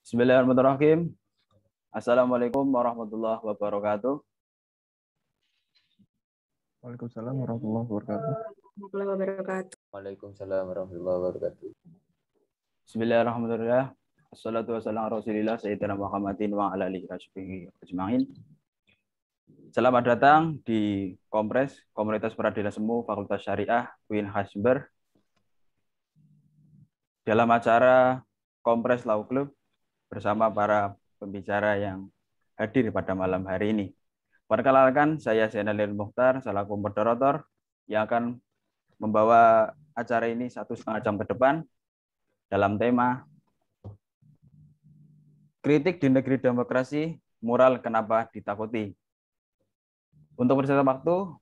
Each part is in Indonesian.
Bismillahirrahmanirrahim. Assalamualaikum warahmatullahi wabarakatuh. Waalaikumsalam warahmatullahi wabarakatuh. Waalaikumsalam warahmatullahi wabarakatuh. Bismillahirrahmanirrahim. Assalatu wassalamu ala Rasulillah Sayyidina Muhammadin wa ala alihi washabihi ajma'in. Selamat datang di Kompres Komunitas Peradilan Semu Fakultas Syariah UIN Jember dalam acara Kompres Law Club bersama para pembicara yang hadir pada malam hari ini. Perkenalkan, saya Zainalil Mukhtar selaku moderator yang akan membawa acara ini 1,5 jam ke depan dalam tema kritik di negeri demokrasi, moral kenapa ditakuti. Untuk persingkat waktu,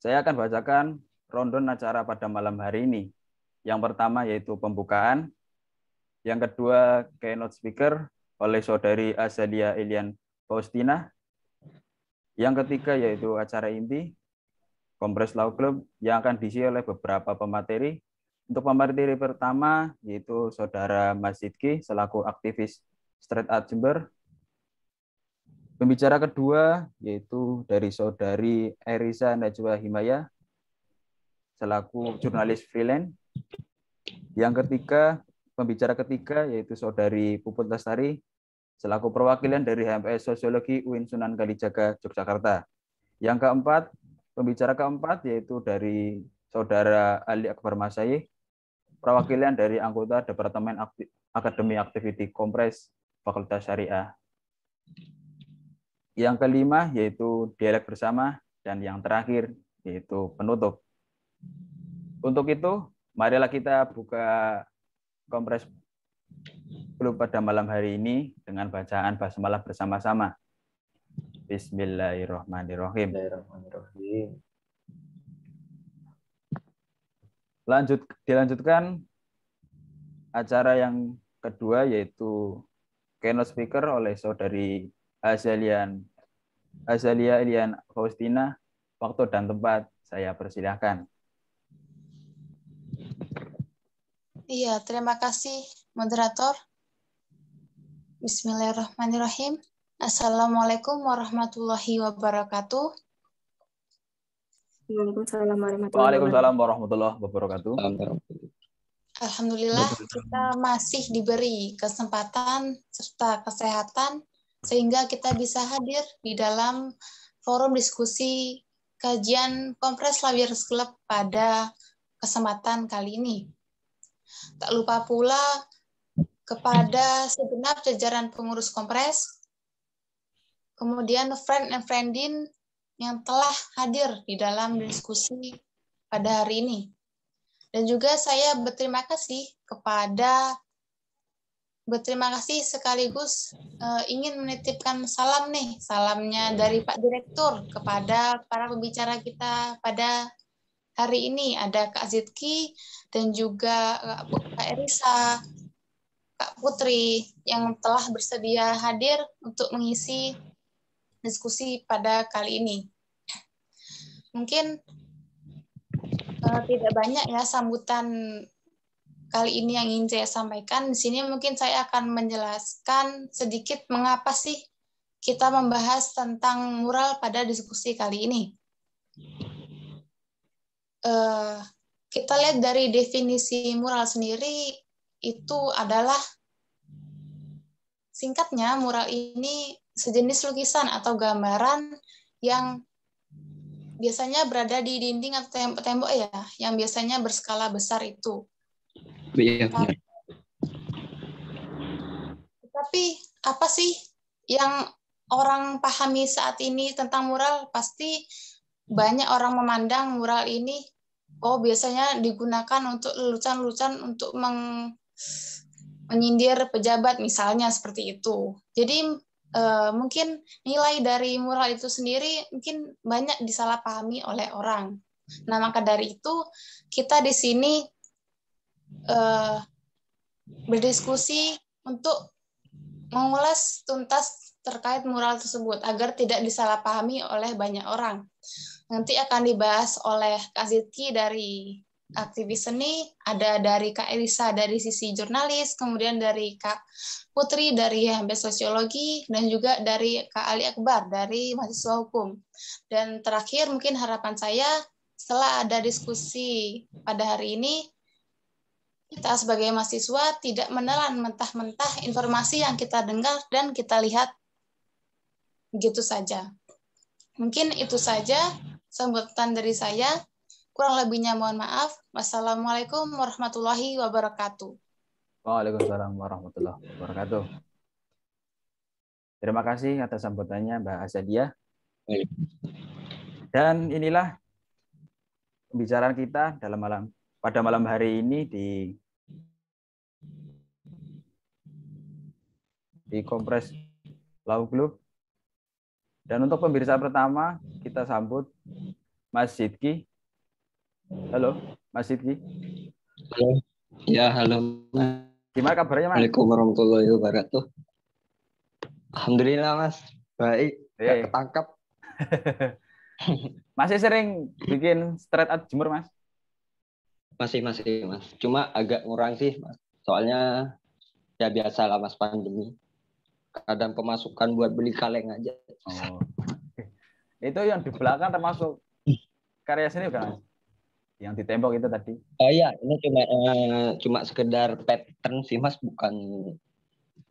saya akan bacakan rundown acara pada malam hari ini. Yang pertama yaitu pembukaan, yang kedua keynote speaker oleh Saudari Azalia Ilian Faustina, yang ketiga yaitu acara inti Kompres Law Club yang akan diisi oleh beberapa pemateri. Untuk pemateri pertama yaitu Saudara Mas Sidki selaku aktivis Street Art Jember. Pembicara kedua yaitu dari Saudari Erisa Najwa Himaya selaku jurnalis freelance. Yang ketiga, pembicara ketiga yaitu Saudari Puput Lestari selaku perwakilan dari HMS Sosiologi UIN Sunan Kalijaga Yogyakarta. Yang keempat, pembicara keempat yaitu dari Saudara Ali Akbar Masayih, perwakilan dari anggota Departemen Akademi Aktiviti Kompres Fakultas Syariah. Yang kelima yaitu dialog bersama, dan yang terakhir yaitu penutup. Untuk itu, marilah kita buka Kompres Club pada malam hari ini dengan bacaan basmalah bersama-sama. Bismillahirrahmanirrahim. Dilanjutkan acara yang kedua yaitu keynote speaker oleh Saudari Azalia Ilian Faustina. Waktu dan tempat saya persilahkan. Iya, terima kasih moderator. Bismillahirrahmanirrahim. Assalamualaikum warahmatullahi wabarakatuh. Waalaikumsalam warahmatullahi wabarakatuh. Alhamdulillah kita masih diberi kesempatan serta kesehatan sehingga kita bisa hadir di dalam forum diskusi kajian Kompres Lawyers Club pada kesempatan kali ini. Tak lupa pula kepada segenap jajaran pengurus Kompres, kemudian friend and friendin yang telah hadir di dalam diskusi pada hari ini. Dan juga saya berterima kasih sekaligus ingin menitipkan salam nih, salamnya dari Pak Direktur kepada para pembicara kita pada hari ini. Ada Kak Zidki dan juga Kak Erisa, Kak Putri yang telah bersedia hadir untuk mengisi diskusi pada kali ini. Mungkin tidak banyak ya sambutan kali ini yang ingin saya sampaikan. Di sini mungkin saya akan menjelaskan sedikit mengapa sih kita membahas tentang moral pada diskusi kali ini. Kita lihat dari definisi moral sendiri, itu adalah singkatnya moral ini sejenis lukisan atau gambaran yang biasanya berada di dinding atau tembok ya, yang biasanya berskala besar itu. Iya. Tapi apa sih yang orang pahami saat ini tentang moral? Pasti banyak orang memandang moral ini, oh biasanya digunakan untuk lelucon-lelucon untuk menyindir pejabat misalnya seperti itu. Jadi mungkin nilai dari moral itu sendiri mungkin banyak disalahpahami oleh orang. Nah, maka dari itu kita di sini berdiskusi untuk mengulas tuntas terkait moral tersebut agar tidak disalahpahami oleh banyak orang. Nanti akan dibahas oleh Kak Zidki dari aktivis seni, ada dari Kak Elisa dari sisi jurnalis, kemudian dari Kak Putri dari HMB Sosiologi, dan juga dari Kak Ali Akbar dari mahasiswa hukum. Dan terakhir mungkin harapan saya setelah ada diskusi pada hari ini, kita sebagai mahasiswa tidak menelan mentah-mentah informasi yang kita dengar dan kita lihat begitu saja. Mungkin itu saja sambutan dari saya. Kurang lebihnya mohon maaf. Wassalamualaikum warahmatullahi wabarakatuh. Waalaikumsalam warahmatullahi wabarakatuh. Terima kasih atas sambutannya Mbak Azadia. Dan inilah pembicaraan kita pada malam hari ini di Kompres Law Club. Dan untuk pembicara pertama kita sambut Mas Sidki. Halo, Mas Sidki. Halo. Ya, halo. Gimana kabarnya, Mas? Assalamualaikum warahmatullahi wabarakatuh. Alhamdulillah, Mas. Baik. Gak ketangkap. Masih sering bikin straight out jemur, Mas? Masih, Mas. Cuma agak ngurang sih, Mas. Soalnya ya biasa lah, Mas, pandemi. Kadang pemasukan buat beli kaleng aja. Oh. Itu yang di belakang termasuk karya seni bukan, Mas? Yang di tembok itu tadi. Oh iya, ini cuma sekedar pattern sih, Mas, bukan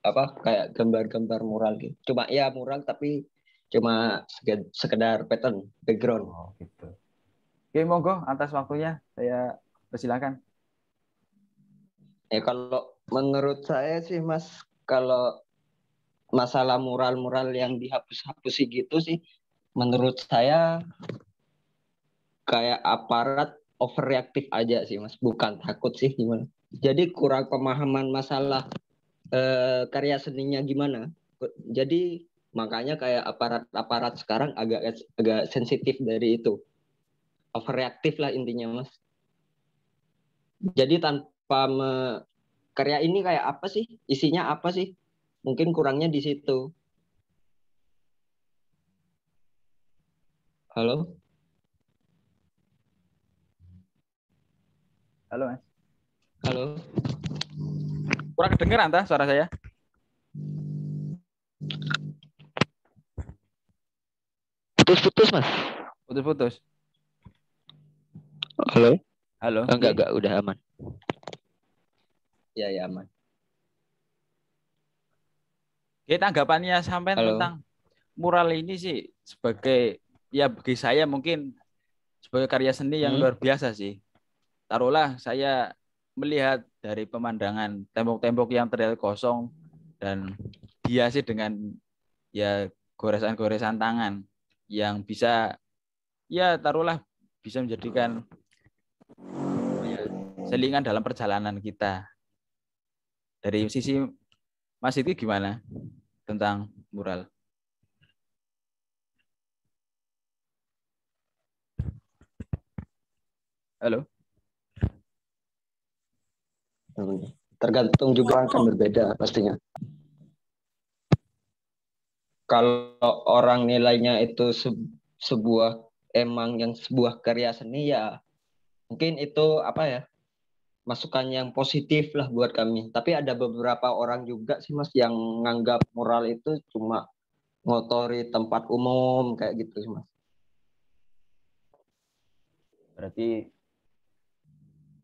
apa kayak gambar-gambar mural gitu. Cuma ya mural tapi cuma sekedar pattern background. Oh, gitu. Oke, monggo atas waktunya saya persilakan. Ya kalau menurut saya sih, Mas, kalau masalah mural-mural yang dihapus-hapusi gitu sih, menurut saya kayak aparat overreaktif aja sih, Mas. Bukan takut sih gimana. Jadi kurang pemahaman masalah karya seninya gimana. Jadi makanya kayak aparat-aparat sekarang agak sensitif dari itu. Overreaktif lah intinya, Mas. Jadi tanpa karya ini kayak apa sih? Isinya apa sih? Mungkin kurangnya di situ. Halo? Halo, Mas. Halo? Kurang kedengeran tah suara saya? Putus-putus, Mas. Putus-putus. Halo? Halo. Enggak, udah aman. Ya, aman. Oke, tanggapannya sampai tentang mural ini sih sebagai ya bagi saya mungkin sebagai karya seni yang luar biasa sih. Taruhlah saya melihat dari pemandangan tembok-tembok yang terlihat kosong dan dihiasi dengan ya goresan-goresan tangan yang bisa ya taruhlah bisa menjadikan selingan dalam perjalanan kita. Dari sisi Mas itu gimana tentang mural? Halo? Tergantung juga akan berbeda pastinya. Kalau orang nilainya itu sebuah karya seni ya mungkin itu apa ya masukan yang positif lah buat kami. Tapi ada beberapa orang juga sih, Mas, yang nganggap mural itu cuma ngotori tempat umum kayak gitu sih, Mas. Berarti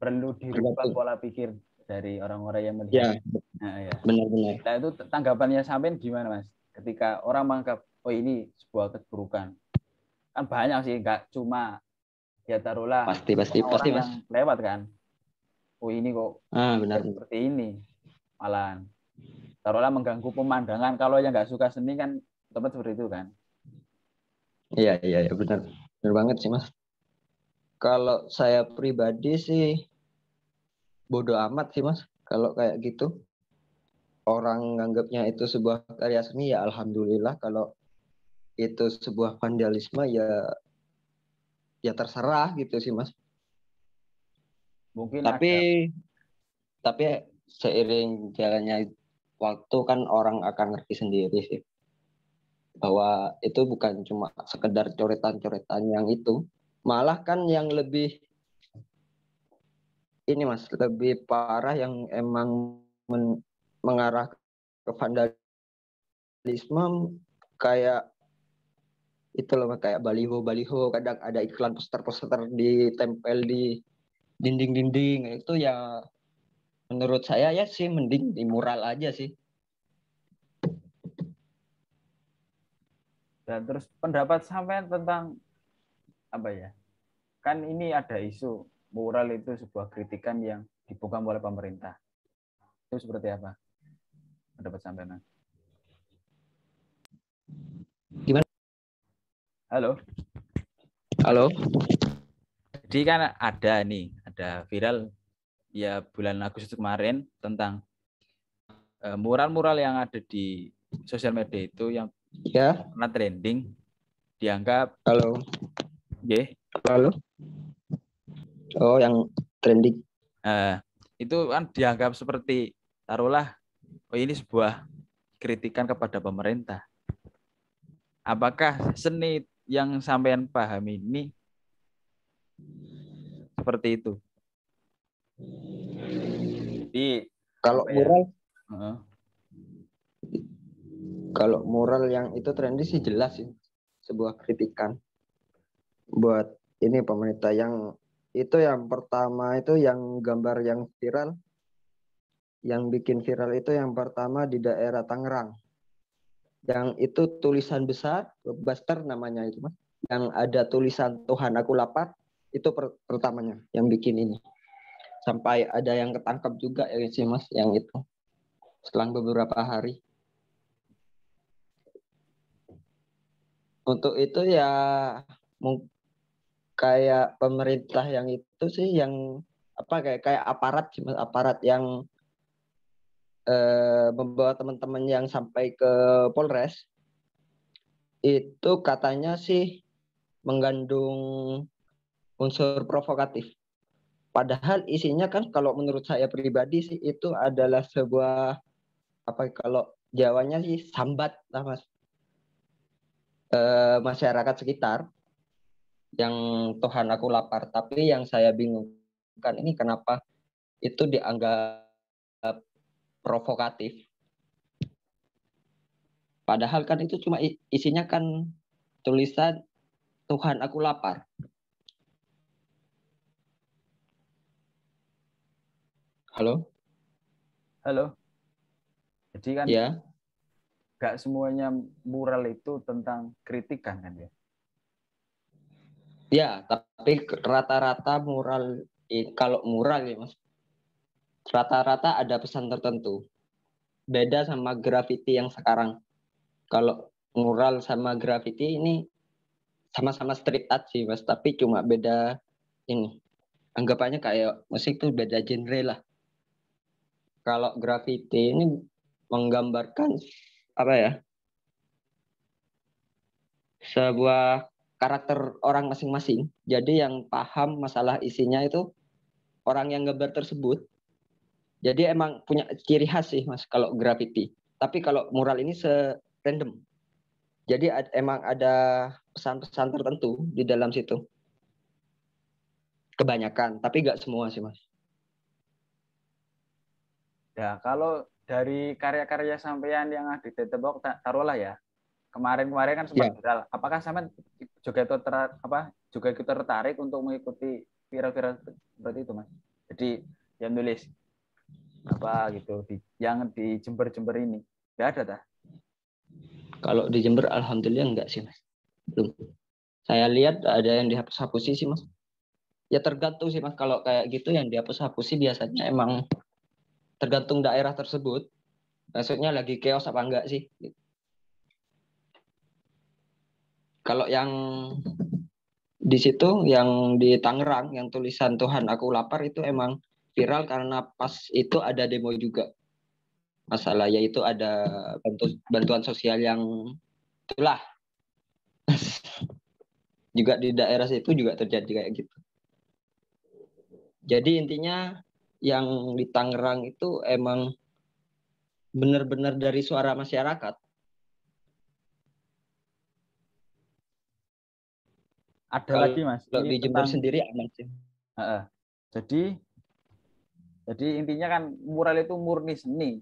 perlu dirubah pola pikir dari orang-orang yang melihat. Ya. Benar-benar. Nah, itu tanggapannya sampean gimana, Mas? Ketika orang menganggap oh ini sebuah keburukan. Kan banyak sih, nggak cuma ya taruhlah pasti orang Mas. yang lewat kan. Oh ini kok benar. Seperti ini. Malah taruhlah mengganggu pemandangan. Kalau yang nggak suka seni kan tempat seperti itu kan. Iya, benar. Benar banget sih, Mas. Kalau saya pribadi sih bodoh amat sih, Mas. Kalau kayak gitu. Orang nganggapnya itu sebuah karya seni ya alhamdulillah. Kalau itu sebuah vandalisme ya terserah gitu sih, Mas. Mungkin tapi seiring jalannya waktu kan orang akan ngerti sendiri sih bahwa itu bukan cuma sekedar coretan-coretan yang itu, malah kan yang lebih ini Mas, lebih parah yang emang mengarah ke vandalisme, kayak itu loh, kayak baliho, kadang ada iklan poster-poster ditempel di dinding-dinding. Itu ya menurut saya ya sih mending di mural aja sih. Dan terus pendapat sampean tentang apa ya? Kan ini ada isu mural itu sebuah kritikan yang dibungkam oleh pemerintah. Itu seperti apa pendapat sampean? Gimana? Halo. Halo? Jadi kan ada viral ya bulan Agustus kemarin tentang mural-mural yang ada di sosial media itu yang Ya, pernah trending dianggap halo. ya Halo. Oh, yang trending. itu kan dianggap seperti taruhlah ini sebuah kritikan kepada pemerintah. Apakah seni yang sampean pahami ini seperti itu? Jadi Kalau apa ya? mural, kalau mural yang itu trendy sih jelas sih sebuah kritikan buat ini pemerintah. Yang itu yang pertama itu yang gambar yang viral, yang bikin viral itu yang pertama di daerah Tangerang. Yang itu tulisan besar, Buster namanya itu Mas. Yang ada tulisan Tuhan aku lapar, itu pertamanya yang bikin ini. Sampai ada yang ketangkap juga ya sih Mas, yang itu. Selang beberapa hari. Untuk itu ya kayak pemerintah yang itu sih yang apa kayak aparat sih Mas, aparat yang membawa teman-teman yang sampai ke Polres itu katanya sih mengandung unsur provokatif. Padahal isinya kan kalau menurut saya pribadi sih itu adalah sebuah apa kalau Jawanya sih sambat lah Mas, masyarakat sekitar yang Tuhan aku lapar. Tapi yang saya bingungkan ini kenapa itu dianggap provokatif. Padahal kan itu cuma isinya kan tulisan Tuhan aku lapar. Halo? Halo. Jadi kan Ya. gak semuanya mural itu tentang kritikan kan ya? Ya, tapi rata-rata mural kalau mural ya Mas, rata-rata ada pesan tertentu. Beda sama graffiti yang sekarang. Kalau mural sama graffiti ini sama-sama street art sih Mas, tapi cuma beda ini. Anggapannya kayak musik tuh beda genre lah. Kalau graffiti ini menggambarkan apa ya? Sebuah karakter orang masing-masing. Jadi yang paham masalah isinya itu orang yang gambar tersebut. Jadi emang punya ciri khas sih Mas kalau graffiti. Tapi kalau mural ini random. Jadi emang ada pesan-pesan tertentu di dalam situ. Kebanyakan, tapi nggak semua sih Mas. Ya, kalau dari karya-karya sampean yang ada di Tebok, taruhlah ya, kemarin-kemarin kan sempat Ya. viral. Apakah sampean juga ikut tertarik untuk mengikuti viral-viral seperti itu, Mas? Jadi yang nulis apa gitu yang di Jember-Jember ini nggak ada dah? Kalau di Jember alhamdulillah enggak sih Mas. Belum. Saya lihat ada yang dihapus-hapusi sih Mas. Ya tergantung sih Mas, kalau kayak gitu yang dihapus-hapusi biasanya emang tergantung daerah tersebut. Maksudnya lagi chaos apa enggak sih? Kalau yang di situ yang di Tangerang yang tulisan Tuhan aku lapar itu emang viral karena pas itu ada demo juga. Masalah yaitu ada bantuan sosial yang itulah juga di daerah situ juga terjadi kayak gitu. Jadi intinya yang di Tangerang itu emang benar-benar dari suara masyarakat. Ada Kalau lagi Mas, di ini Jember tentang sendiri aman sih. jadi Jadi intinya kan mural itu murni seni,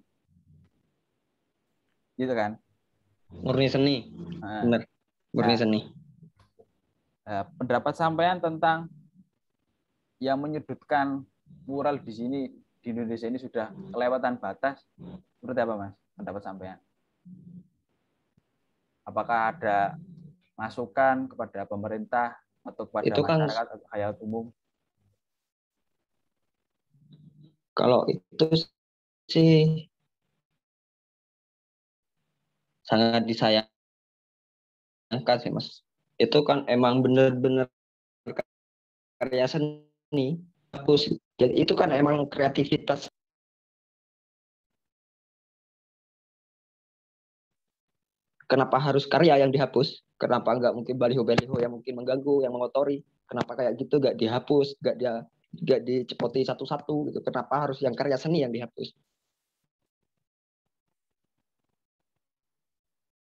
gitu kan? Murni seni, Nah, bener. Murni nah, seni. pendapat sampean tentang yang menyudutkan mural di sini di Indonesia ini sudah kelewatan batas, seperti apa Mas? Pendapat sampean? Apakah ada masukan kepada pemerintah atau kepada Itu kan masyarakat atau khayal umum? kalau itu sih sangat disayangkan sih Mas. Itu kan emang bener-bener karya seni. Hapus. Jadi itu kan emang kreativitas. Kenapa harus karya yang dihapus? Kenapa nggak mungkin baliho-baliho yang mungkin mengganggu, yang mengotori? Kenapa kayak gitu nggak dihapus, nggak dicepoti satu-satu gitu? Kenapa harus yang karya seni yang dihapus?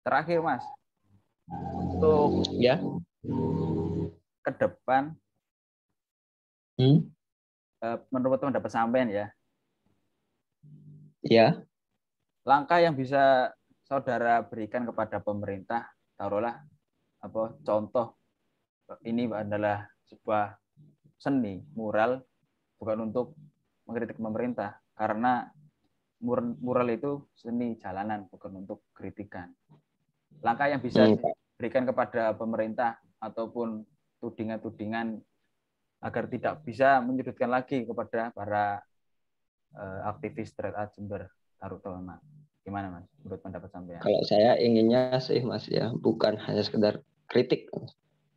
Terakhir Mas, untuk Ya, ke depan, menurut pendapat sampean ya, ya. langkah yang bisa saudara berikan kepada pemerintah, taruhlah apa contoh ini adalah sebuah seni mural, bukan untuk mengkritik pemerintah, karena mural itu seni jalanan, bukan untuk kritikan. Langkah yang bisa diberikan kepada pemerintah ataupun tudingan-tudingan agar tidak bisa menyudutkan lagi kepada para aktivis street art Jember, terutama. Gimana Mas, menurut pendapat sampean? Kalau saya inginnya sih Mas ya, bukan hanya sekedar kritik,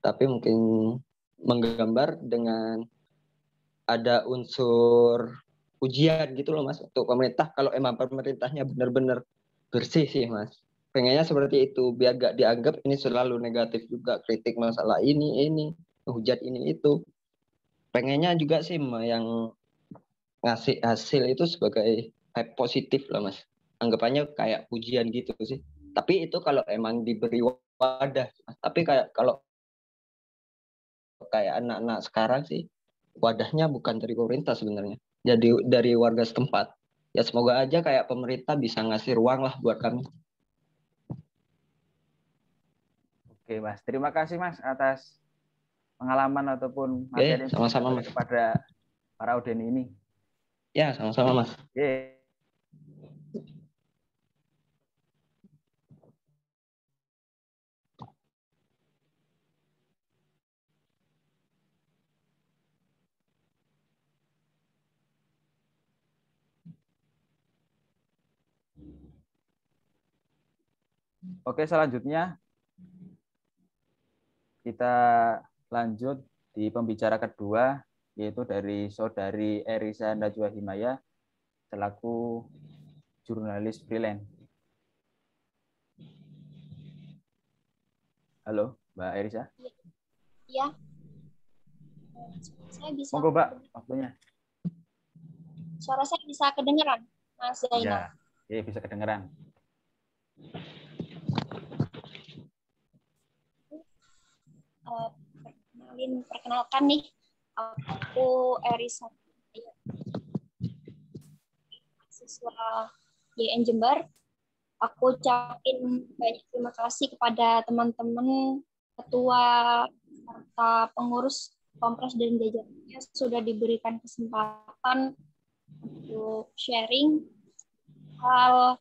tapi mungkin menggambar dengan ada unsur ujian gitu loh Mas untuk pemerintah. Kalau emang pemerintahnya benar-benar bersih sih Mas. Pengennya seperti itu biar gak dianggap ini selalu negatif juga, kritik masalah ini, hujat ini itu. Pengennya juga sih yang ngasih hasil itu sebagai hype positif lah Mas. Anggapannya kayak ujian gitu sih. Tapi itu kalau emang diberi wadah. Tapi kalau kayak anak-anak sekarang sih wadahnya bukan dari pemerintah sebenarnya. Jadi dari warga setempat. Ya semoga aja kayak pemerintah bisa ngasih ruang lah buat kami. Oke Mas, terima kasih Mas atas pengalaman ataupun Oke, materi yang sama-sama diberikan Mas. kepada para audien ini. Ya, sama-sama Mas. Oke. Oke, selanjutnya kita lanjut di pembicara kedua, yaitu dari Saudari Erisa Najwa Himaya selaku jurnalis freelance. Halo, Mbak Erisa. Ya. Saya bisa. Monggo, Mbak, waktunya. Suara saya bisa kedengeran, Mas Zainal? Ya, bisa kedengeran. Perkenalkan nih, aku Erisa, mahasiswa YN Jember. Aku ucapin banyak terima kasih kepada teman-teman ketua serta pengurus Kompres dan jajarannya sudah diberikan kesempatan untuk sharing hal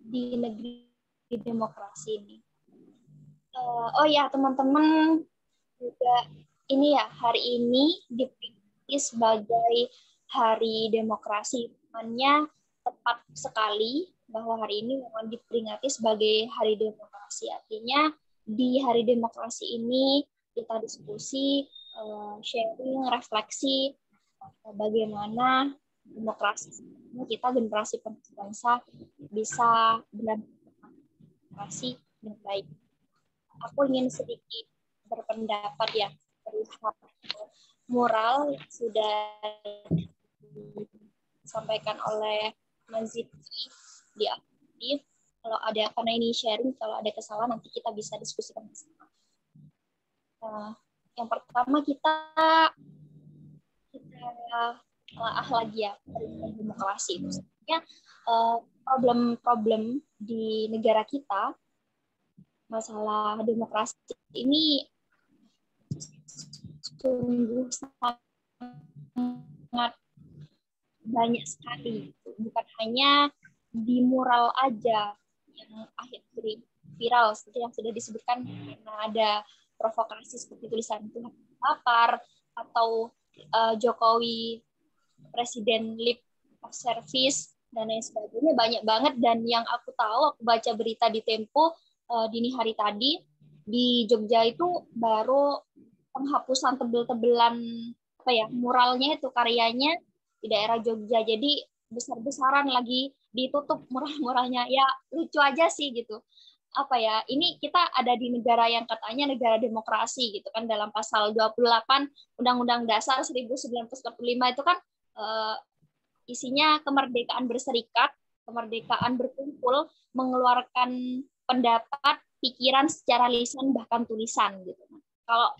di negeri demokrasi ini. Oh ya teman-teman, juga ini ya, hari ini diperingati sebagai Hari Demokrasi. Namanya tepat sekali bahwa hari ini memang diperingati sebagai Hari Demokrasi. Artinya di Hari Demokrasi ini kita diskusi, sharing, refleksi bagaimana demokrasi kita generasi penerus bangsa bisa benar-benar demokrasi dengan baik. Aku ingin sedikit berpendapat ya perihal moral yang sudah disampaikan oleh Mas Zidki di aktif. Kalau ada, karena ini sharing, kalau ada kesalahan nanti kita bisa diskusikan bersama. Yang pertama kita akhlagia demokrasi itu. Sebenarnya problem-problem di negara kita, masalah demokrasi ini sungguh sangat banyak sekali. Bukan hanya di mural aja yang akhir-akhir viral seperti yang sudah disebutkan, karena ada provokasi seperti tulisan Tuhan lapar atau Jokowi presiden lip of service dan lain sebagainya, banyak banget. Dan yang aku tahu, aku baca berita di Tempo dini hari tadi, di Jogja itu baru penghapusan tebel-tebelan muralnya itu, karyanya di daerah Jogja. Jadi besar-besaran lagi ditutup mural-muralnya. Ya lucu aja sih gitu. Ini kita ada di negara yang katanya negara demokrasi gitu kan, dalam pasal 28 Undang-Undang Dasar 1945 itu kan isinya kemerdekaan berserikat, kemerdekaan berkumpul, mengeluarkan pendapat, pikiran secara lisan bahkan tulisan gitu. Kalau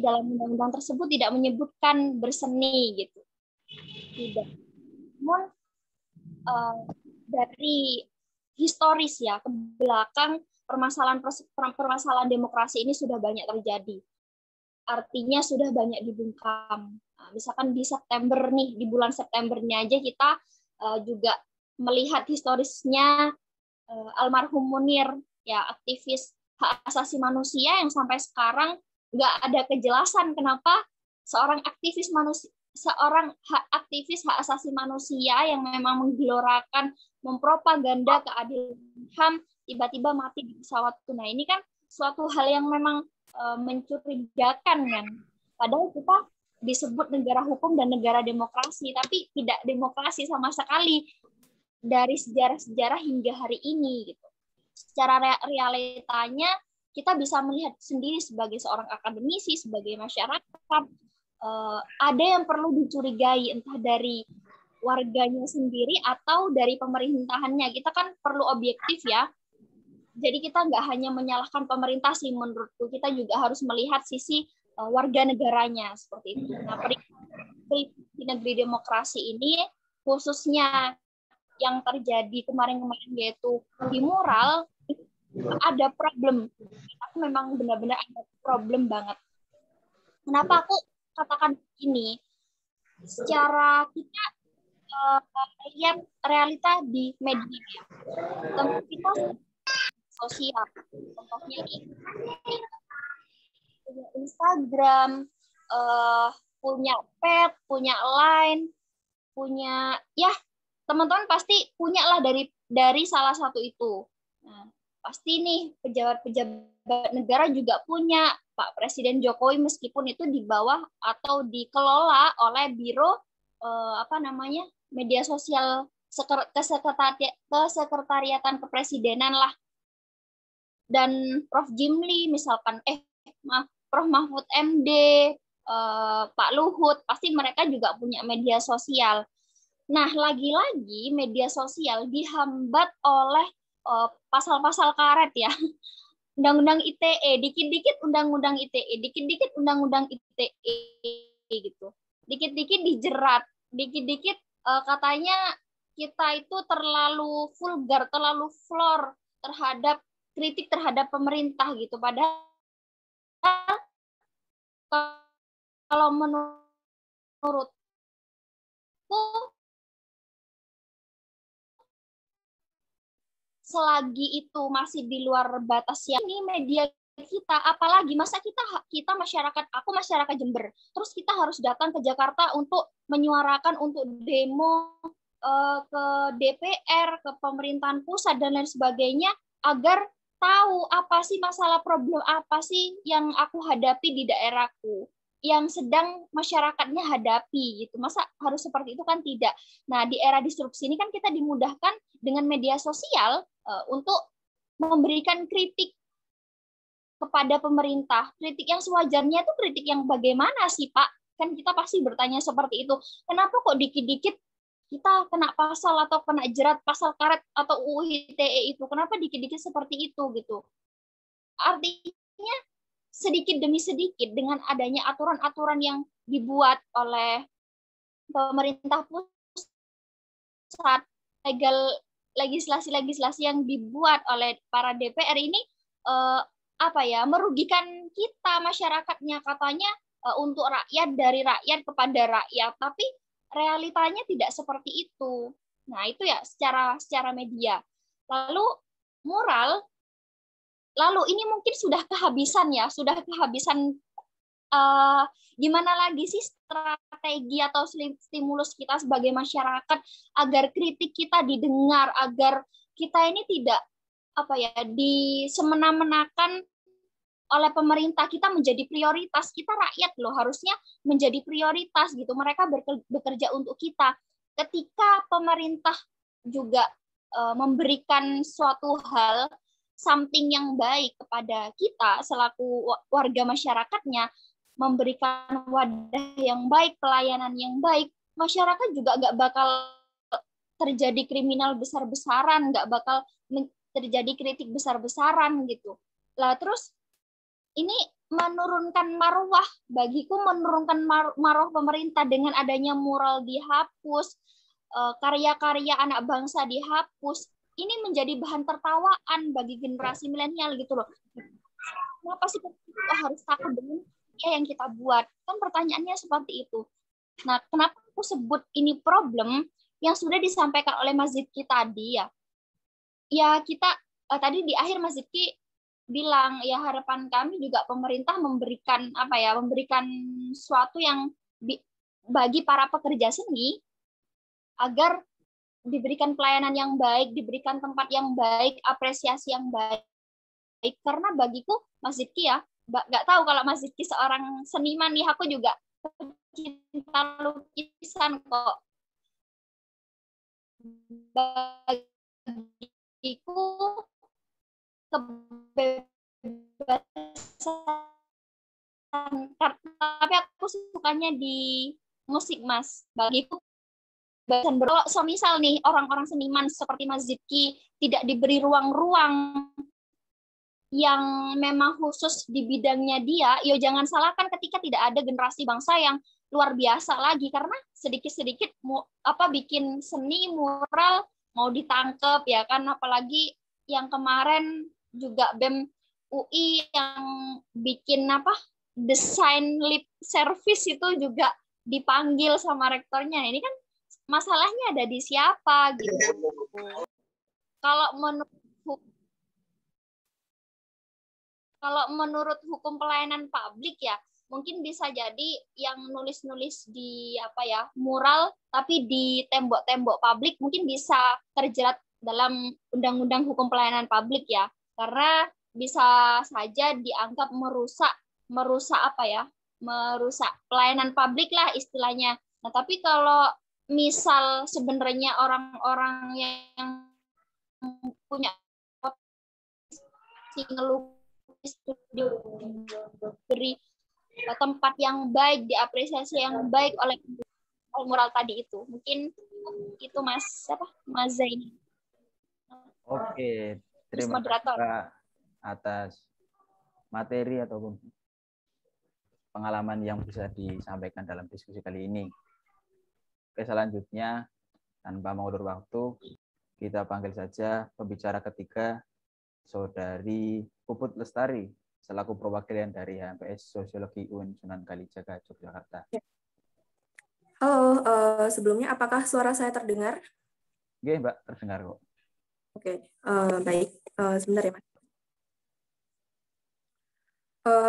dalam undang-undang tersebut tidak menyebutkan berseni gitu. Tidak. Namun dari historis ya ke belakang, permasalahan demokrasi ini sudah banyak terjadi. Artinya sudah banyak dibungkam. Nah, misalkan di September nih, di bulan Septembernya aja kita juga melihat historisnya almarhum Munir, ya aktivis hak asasi manusia yang sampai sekarang nggak ada kejelasan kenapa seorang aktivis hak asasi manusia yang memang menggelorakan, mempropaganda keadilan HAM tiba-tiba mati di pesawat tuna. Ini kan suatu hal yang memang mencurigakan kan. Padahal kita disebut negara hukum dan negara demokrasi, tapi tidak demokrasi sama sekali dari sejarah-sejarah hingga hari ini gitu. Secara realitanya kita bisa melihat sendiri sebagai seorang akademisi, sebagai masyarakat, ada yang perlu dicurigai entah dari warganya sendiri atau dari pemerintahannya. Kita kan perlu objektif ya. Jadi kita nggak hanya menyalahkan pemerintah sih, menurutku kita juga harus melihat sisi warga negaranya seperti itu. Nah, di negeri demokrasi ini khususnya yang terjadi kemarin-kemarin yaitu di mural, ada problem. Aku memang benar-benar ada problem banget. Kenapa aku katakan ini? Secara kita lihat realita di media, tentu kita sosial, contohnya ini punya Instagram, punya Pet, punya Line, punya ya teman-teman pasti punya lah dari salah satu itu. Nah, pasti nih pejabat-pejabat negara juga punya. Pak Presiden Jokowi meskipun itu di bawah atau dikelola oleh Biro media sosial kesekretariatan kepresidenan lah. Dan Prof. Jimli misalkan, Prof. Mahfud MD, Pak Luhut, pasti mereka juga punya media sosial. Nah, lagi-lagi media sosial dihambat oleh pasal-pasal karet ya. Undang-undang ITE, dikit-dikit undang-undang ITE, dikit-dikit undang-undang ITE gitu. Dikit-dikit dijerat, dikit-dikit katanya kita itu terlalu vulgar, terlalu floor terhadap kritik terhadap pemerintah gitu. Padahal kalau menurutku selagi itu masih di luar batas yang ini media kita, apalagi masa kita masyarakat, aku masyarakat Jember, terus kita harus datang ke Jakarta untuk menyuarakan, untuk demo ke DPR, ke pemerintahan pusat dan lain sebagainya, agar tahu apa sih masalah, problem apa sih yang aku hadapi di daerahku, yang sedang masyarakatnya hadapi gitu. Masa harus seperti itu? Kan tidak. Nah, di era disrupsi ini kan kita dimudahkan dengan media sosial untuk memberikan kritik kepada pemerintah. Kritik yang sewajarnya itu kritik yang bagaimana sih, Pak? Kan kita pasti bertanya seperti itu. Kenapa kok dikit-dikit kita kena pasal atau kena jerat pasal karet atau UU ITE itu? Kenapa dikit-dikit seperti itu gitu? Artinya sedikit demi sedikit dengan adanya aturan-aturan yang dibuat oleh pemerintah pusat, legislasi-legislasi yang dibuat oleh para DPR ini merugikan kita masyarakatnya, katanya untuk rakyat, dari rakyat kepada rakyat, tapi realitanya tidak seperti itu. Nah, itu ya secara media. Lalu moral, ini mungkin sudah kehabisan gimana lagi sih strategi atau stimulus kita sebagai masyarakat agar kritik kita didengar, agar kita ini tidak disemena-menakan oleh pemerintah. Kita menjadi prioritas, kita rakyat loh, harusnya menjadi prioritas gitu. Mereka bekerja untuk kita. Ketika pemerintah juga memberikan suatu hal, something yang baik kepada kita selaku warga masyarakatnya, memberikan wadah yang baik, pelayanan yang baik, masyarakat juga nggak bakal terjadi kriminal besar-besaran, nggak bakal terjadi kritik besar-besaran gitu. Lah terus ini menurunkan marwah, bagiku menurunkan marwah pemerintah dengan adanya mural dihapus, karya-karya anak bangsa dihapus. Ini menjadi bahan tertawaan bagi generasi milenial gitu loh. Kenapa sih harus takut dengan yang kita buat? Kan pertanyaannya seperti itu. Nah, kenapa aku sebut ini problem yang sudah disampaikan oleh Mas Zidki tadi ya? Ya kita tadi di akhir Mas Zidki bilang ya harapan kami juga pemerintah memberikan suatu yang bagi para pekerja seni agar diberikan pelayanan yang baik, diberikan tempat yang baik, apresiasi yang baik. Karena bagiku Mas Zidki ya, nggak tahu kalau Mas Zidki seorang seniman nih, aku juga cinta lukisan kok. Bagiku kebebasan, tapi aku sukanya di musik Mas. Bagiku kebebasan kalau semisal nih orang-orang seniman seperti Mas Zidki tidak diberi ruang-ruang yang memang khusus di bidangnya dia, yo jangan salahkan ketika tidak ada generasi bangsa yang luar biasa lagi, karena sedikit-sedikit bikin seni mural mau ditangkep ya kan, apalagi yang kemarin juga BEM UI yang bikin desain lip service itu juga dipanggil sama rektornya. Ini kan masalahnya ada di siapa gitu. Kalau menurut hukum pelayanan publik ya, mungkin bisa jadi yang nulis-nulis di mural tapi di tembok-tembok publik mungkin bisa terjerat dalam undang-undang hukum pelayanan publik ya, karena bisa saja dianggap merusak pelayanan publik lah istilahnya. Nah, tapi kalau misal sebenarnya orang-orang yang punya ngelukis beri tempat yang baik, diapresiasi yang baik oleh mural tadi itu. Mungkin itu Mas Zaini. Oke, terima kasih Kak atas materi ataupun pengalaman yang bisa disampaikan dalam diskusi kali ini. Oke, selanjutnya tanpa mengulur waktu, kita panggil saja pembicara ketiga, Saudari Puput Lestari, selaku perwakilan dari HMPS Sosiologi UIN Sunan Kalijaga, Yogyakarta. Halo, sebelumnya apakah suara saya terdengar? Oke, Mbak, terdengar kok. Oke, baik. Sebentar ya, Mas.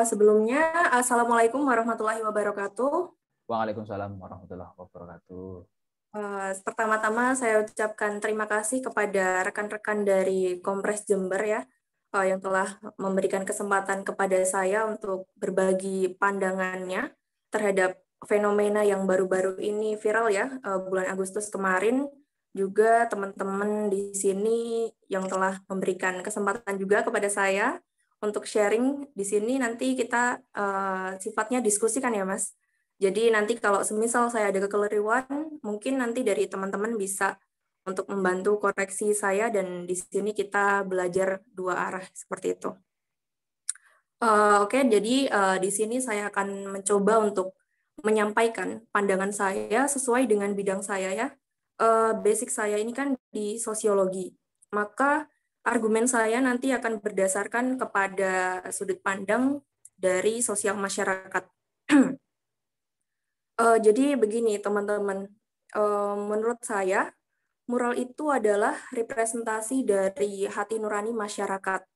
Sebelumnya, Assalamualaikum warahmatullahi wabarakatuh. Waalaikumsalam warahmatullahi wabarakatuh. Pertama-tama saya ucapkan terima kasih kepada rekan-rekan dari Kompres Jember ya, yang telah memberikan kesempatan kepada saya untuk berbagi pandangannya terhadap fenomena yang baru-baru ini viral ya, bulan Agustus kemarin. Juga teman-teman di sini yang telah memberikan kesempatan juga kepada saya untuk sharing di sini. Nanti kita sifatnya diskusikan ya, Mas. Jadi nanti kalau semisal saya ada kekeliruan, mungkin nanti dari teman-teman bisa untuk membantu koreksi saya, dan di sini kita belajar dua arah seperti itu. Oke, jadi di sini saya akan mencoba untuk menyampaikan pandangan saya sesuai dengan bidang saya ya. Basic saya ini kan di sosiologi. Maka argumen saya nanti akan berdasarkan kepada sudut pandang dari sosial masyarakat. Jadi begini teman-teman, menurut saya mural itu adalah representasi dari hati nurani masyarakat,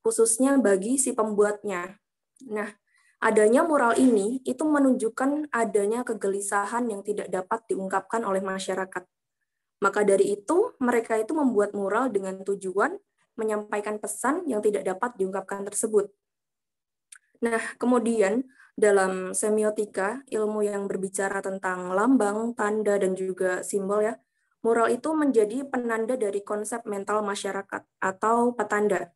khususnya bagi si pembuatnya. Nah, adanya mural ini itu menunjukkan adanya kegelisahan yang tidak dapat diungkapkan oleh masyarakat. Maka dari itu, mereka itu membuat mural dengan tujuan menyampaikan pesan yang tidak dapat diungkapkan tersebut. Nah, kemudian dalam semiotika, ilmu yang berbicara tentang lambang, tanda, dan juga simbol ya, mural itu menjadi penanda dari konsep mental masyarakat atau petanda.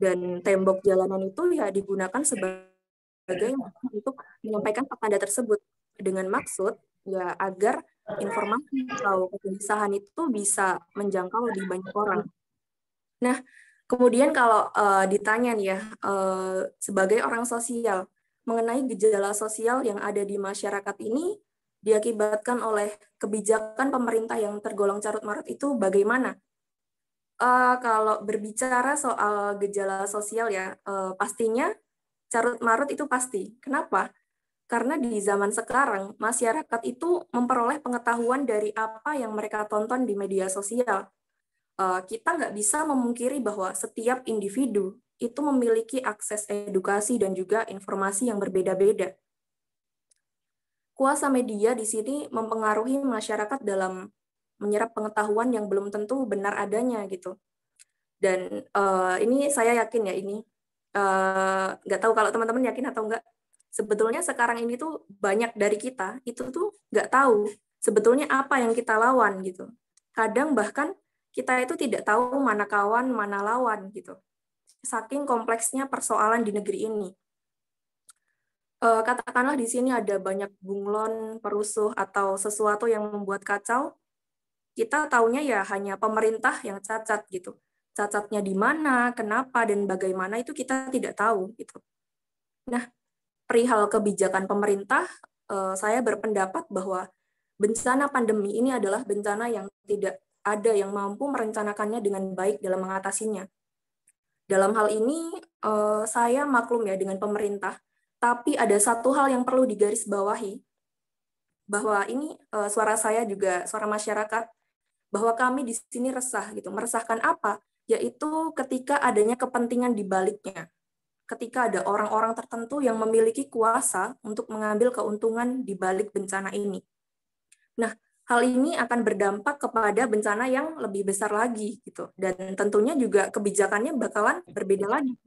Dan tembok jalanan itu ya digunakan sebagai untuk menyampaikan petanda tersebut dengan maksud ya agar informasi atau kegelisahan itu bisa menjangkau lebih banyak orang. Nah, kemudian kalau ditanya nih ya, sebagai orang sosial, mengenai gejala sosial yang ada di masyarakat ini diakibatkan oleh kebijakan pemerintah yang tergolong carut-marut itu bagaimana? Kalau berbicara soal gejala sosial ya, pastinya carut-marut itu pasti. Kenapa? Karena di zaman sekarang, masyarakat itu memperoleh pengetahuan dari apa yang mereka tonton di media sosial. Kita nggak bisa memungkiri bahwa setiap individu itu memiliki akses edukasi dan juga informasi yang berbeda-beda. Kuasa media di sini mempengaruhi masyarakat dalam menyerap pengetahuan yang belum tentu benar adanya gitu. Dan ini saya yakin ya ini, nggak tahu kalau teman-teman yakin atau enggak, sebetulnya sekarang ini tuh banyak dari kita itu tuh nggak tahu sebetulnya apa yang kita lawan gitu. Kadang bahkan kita itu tidak tahu mana kawan, mana lawan gitu. Saking kompleksnya persoalan di negeri ini. Katakanlah di sini ada banyak bunglon, perusuh, atau sesuatu yang membuat kacau, kita taunya ya hanya pemerintah yang cacat gitu. Cacatnya di mana, kenapa, dan bagaimana itu kita tidak tahu gitu. Nah, perihal kebijakan pemerintah, saya berpendapat bahwa bencana pandemi ini adalah bencana yang tidak ada yang mampu merencanakannya dengan baik dalam mengatasinya. Dalam hal ini, saya maklum ya dengan pemerintah, tapi ada satu hal yang perlu digarisbawahi, bahwa ini suara saya juga suara masyarakat, bahwa kami di sini resah gitu. Meresahkan apa? Yaitu ketika adanya kepentingan di baliknya. Ketika ada orang-orang tertentu yang memiliki kuasa untuk mengambil keuntungan di balik bencana ini. Nah, hal ini akan berdampak kepada bencana yang lebih besar lagi gitu. Dan tentunya juga kebijakannya bakalan berbeda lagi.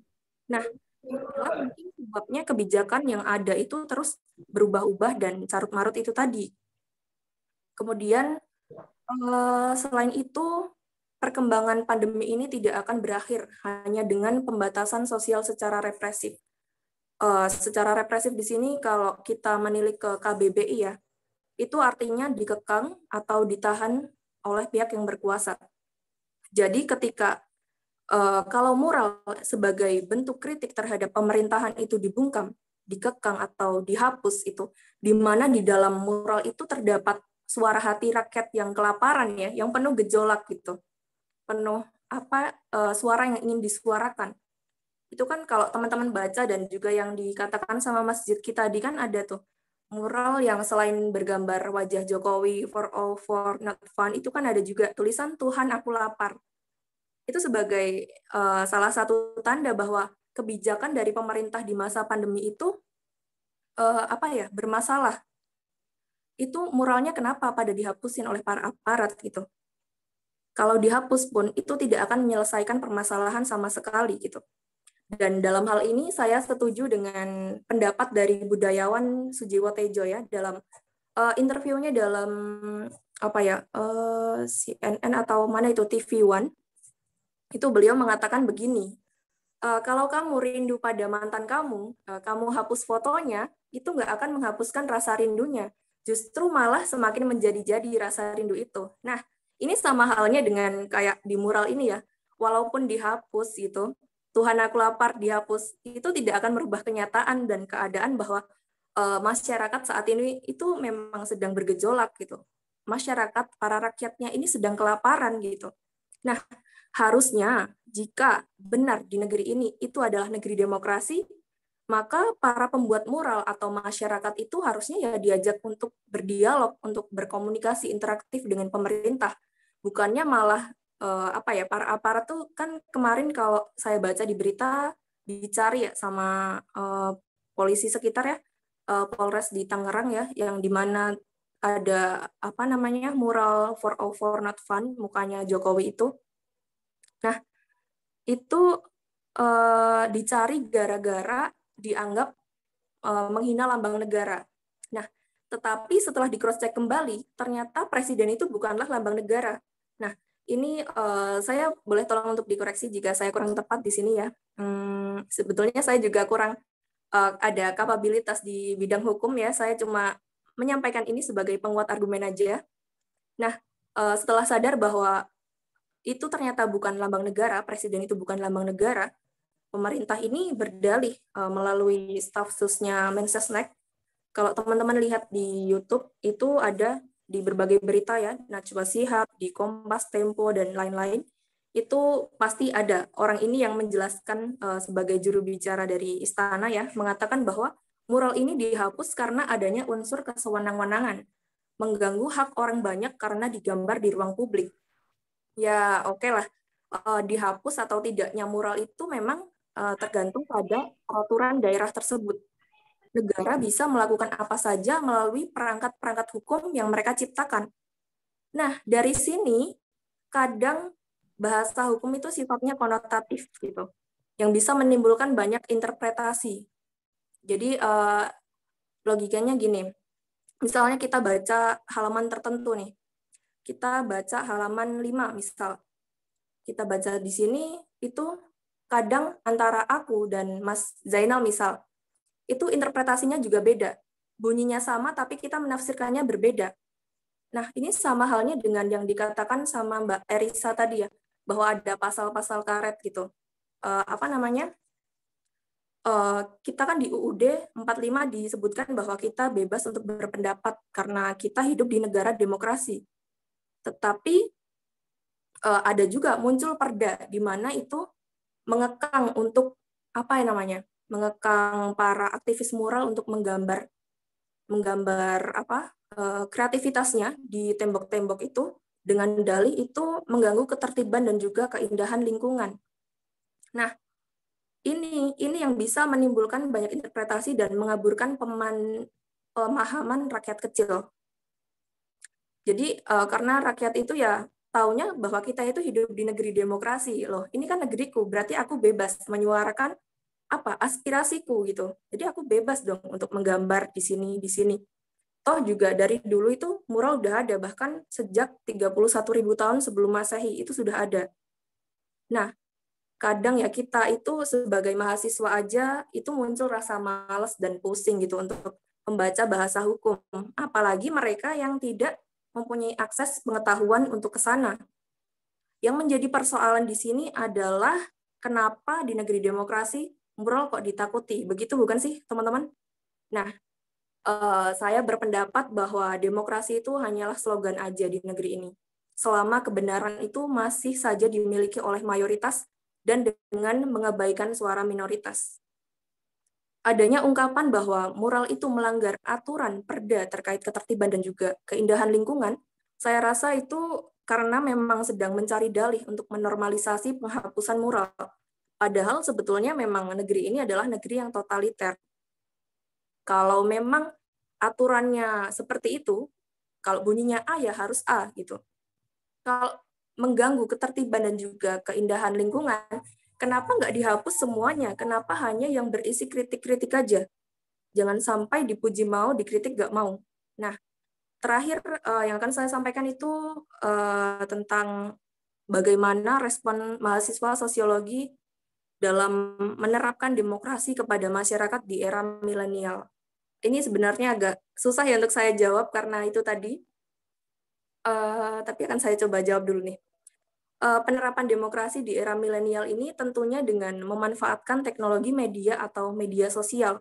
Nah, itulah mungkin sebabnya kebijakan yang ada itu terus berubah-ubah dan carut-marut itu tadi. Kemudian selain itu, perkembangan pandemi ini tidak akan berakhir hanya dengan pembatasan sosial secara represif. Secara represif di sini kalau kita menilik ke KBBI ya, itu artinya dikekang atau ditahan oleh pihak yang berkuasa. Jadi ketika kalau mural sebagai bentuk kritik terhadap pemerintahan itu dibungkam, dikekang atau dihapus itu, di mana di dalam mural itu terdapat suara hati rakyat yang kelaparan ya, yang penuh gejolak gitu. Penuh suara yang ingin disuarakan. Itu kan kalau teman-teman baca dan juga yang dikatakan sama Mas Zidki tadi kan ada tuh mural yang selain bergambar wajah Jokowi for all for not fun, itu kan ada juga tulisan Tuhan aku lapar. Itu sebagai salah satu tanda bahwa kebijakan dari pemerintah di masa pandemi itu bermasalah. Itu muralnya kenapa pada dihapusin oleh para aparat gitu. Kalau dihapus pun itu tidak akan menyelesaikan permasalahan sama sekali gitu. Dan dalam hal ini saya setuju dengan pendapat dari budayawan Sujiwo Tejo ya dalam interviewnya dalam CNN atau mana itu TV One. Itu beliau mengatakan begini, kalau kamu rindu pada mantan kamu, kamu hapus fotonya, itu nggak akan menghapuskan rasa rindunya. Justru malah semakin menjadi-jadi rasa rindu itu. Nah, ini sama halnya dengan kayak di mural ini ya, walaupun dihapus gitu, Tuhan aku lapar dihapus, itu tidak akan merubah kenyataan dan keadaan bahwa masyarakat saat ini itu memang sedang bergejolak gitu. Masyarakat, para rakyatnya ini sedang kelaparan gitu. Nah, harusnya jika benar di negeri ini itu adalah negeri demokrasi, maka para pembuat mural atau masyarakat itu harusnya ya diajak untuk berdialog, untuk berkomunikasi interaktif dengan pemerintah. Bukannya malah para aparat tuh kan kemarin kalau saya baca di berita dicari ya sama polisi sekitar ya, Polres di Tangerang ya, yang dimana ada mural 404 not fun mukanya Jokowi itu. Nah, itu dicari gara-gara dianggap menghina lambang negara. Nah, tetapi setelah di cross check kembali, ternyata presiden itu bukanlah lambang negara. Nah, ini saya boleh tolong untuk dikoreksi jika saya kurang tepat di sini ya. Sebetulnya saya juga kurang ada kapabilitas di bidang hukum ya. Saya cuma menyampaikan ini sebagai penguat argumen aja. Nah, setelah sadar bahwa itu ternyata bukan lambang negara, presiden itu bukan lambang negara, pemerintah ini berdalih melalui staf susnya Mensesnek. Kalau teman-teman lihat di YouTube, itu ada di berbagai berita ya, Najwa Shihab, di Kompas, Tempo, dan lain-lain, itu pasti ada orang ini yang menjelaskan sebagai juru bicara dari istana ya, mengatakan bahwa mural ini dihapus karena adanya unsur kesewenang-wenangan, mengganggu hak orang banyak karena digambar di ruang publik. Ya oke lah, dihapus atau tidaknya mural itu memang tergantung pada peraturan daerah tersebut. Negara bisa melakukan apa saja melalui perangkat-perangkat hukum yang mereka ciptakan. Nah, dari sini kadang bahasa hukum itu sifatnya konotatif gitu, yang bisa menimbulkan banyak interpretasi. Jadi logikanya gini, misalnya kita baca halaman tertentu nih, kita baca halaman 5 misal, kita baca di sini itu kadang antara aku dan Mas Zainal misal, itu interpretasinya juga beda. Bunyinya sama tapi kita menafsirkannya berbeda. Nah, ini sama halnya dengan yang dikatakan sama Mbak Erisa tadi ya, bahwa ada pasal-pasal karet gitu. Kita kan di UUD 45 disebutkan bahwa kita bebas untuk berpendapat karena kita hidup di negara demokrasi. Tetapi ada juga muncul perda di mana itu mengekang untuk mengekang para aktivis mural untuk menggambar kreativitasnya di tembok-tembok itu dengan dalih itu mengganggu ketertiban dan juga keindahan lingkungan. Nah, ini yang bisa menimbulkan banyak interpretasi dan mengaburkan pemahaman rakyat kecil. Jadi karena rakyat itu ya taunya bahwa kita itu hidup di negeri demokrasi loh. Ini kan negeriku, berarti aku bebas menyuarakan aspirasiku gitu. Jadi aku bebas dong untuk menggambar di sini. Toh juga dari dulu itu mural udah ada, bahkan sejak 31.000 tahun sebelum Masehi itu sudah ada. Nah, kadang ya kita itu sebagai mahasiswa aja itu muncul rasa malas dan pusing gitu untuk membaca bahasa hukum. Apalagi mereka yang tidak mempunyai akses pengetahuan untuk ke sana. Yang menjadi persoalan di sini adalah kenapa di negeri demokrasi mural kok ditakuti. Begitu bukan sih, teman-teman? Nah, saya berpendapat bahwa demokrasi itu hanyalah slogan aja di negeri ini. Selama kebenaran itu masih saja dimiliki oleh mayoritas dan dengan mengabaikan suara minoritas. Adanya ungkapan bahwa mural itu melanggar aturan perda terkait ketertiban dan juga keindahan lingkungan, saya rasa itu karena memang sedang mencari dalih untuk menormalisasi penghapusan mural. Padahal sebetulnya memang negeri ini adalah negeri yang totaliter. Kalau memang aturannya seperti itu, kalau bunyinya A ya harus A gitu. Kalau mengganggu ketertiban dan juga keindahan lingkungan, kenapa nggak dihapus semuanya? Kenapa hanya yang berisi kritik-kritik aja? Jangan sampai dipuji mau, dikritik nggak mau. Nah, terakhir yang akan saya sampaikan itu tentang bagaimana respon mahasiswa sosiologi dalam menerapkan demokrasi kepada masyarakat di era milenial. Ini sebenarnya agak susah ya untuk saya jawab karena itu tadi. Tapi akan saya coba jawab dulu nih. Penerapan demokrasi di era milenial ini tentunya dengan memanfaatkan teknologi media atau media sosial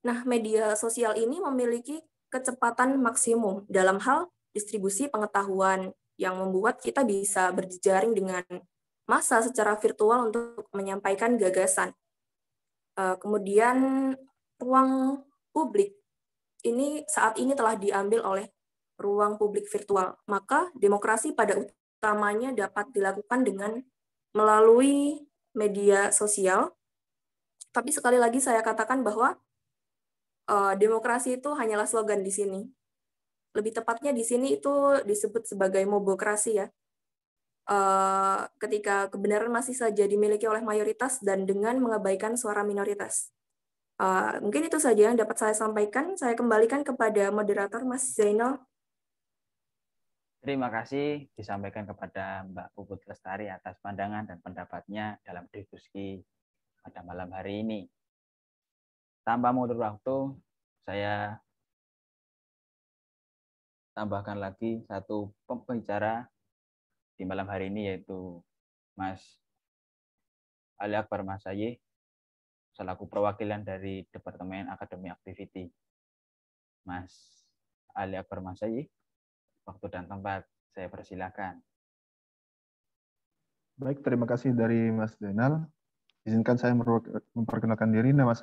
Nah, media sosial ini memiliki kecepatan maksimum dalam hal distribusi pengetahuan yang membuat kita bisa berjejaring dengan massa secara virtual untuk menyampaikan gagasan. Kemudian ruang publik ini saat ini telah diambil oleh ruang publik virtual. Maka demokrasi pada utamanya dapat dilakukan dengan melalui media sosial. Tapi sekali lagi saya katakan bahwa demokrasi itu hanyalah slogan di sini. Lebih tepatnya di sini itu disebut sebagai mobokrasi ya. Ketika kebenaran masih saja dimiliki oleh mayoritas dan dengan mengabaikan suara minoritas. Mungkin itu saja yang dapat saya sampaikan. Saya kembalikan kepada moderator Mas Zainal. Terima kasih disampaikan kepada Mbak Puput Lestari atas pandangan dan pendapatnya dalam diskusi pada malam hari ini. Tanpa mundur waktu, saya tambahkan lagi satu pembicara di malam hari ini, yaitu Mas Ali Akbar Masayih, selaku perwakilan dari Departemen Akademi Activity. Mas Ali Akbar Masayih, waktu dan tempat saya persilakan. Baik, terima kasih dari Mas Zainal. Izinkan saya memperkenalkan diri. Nama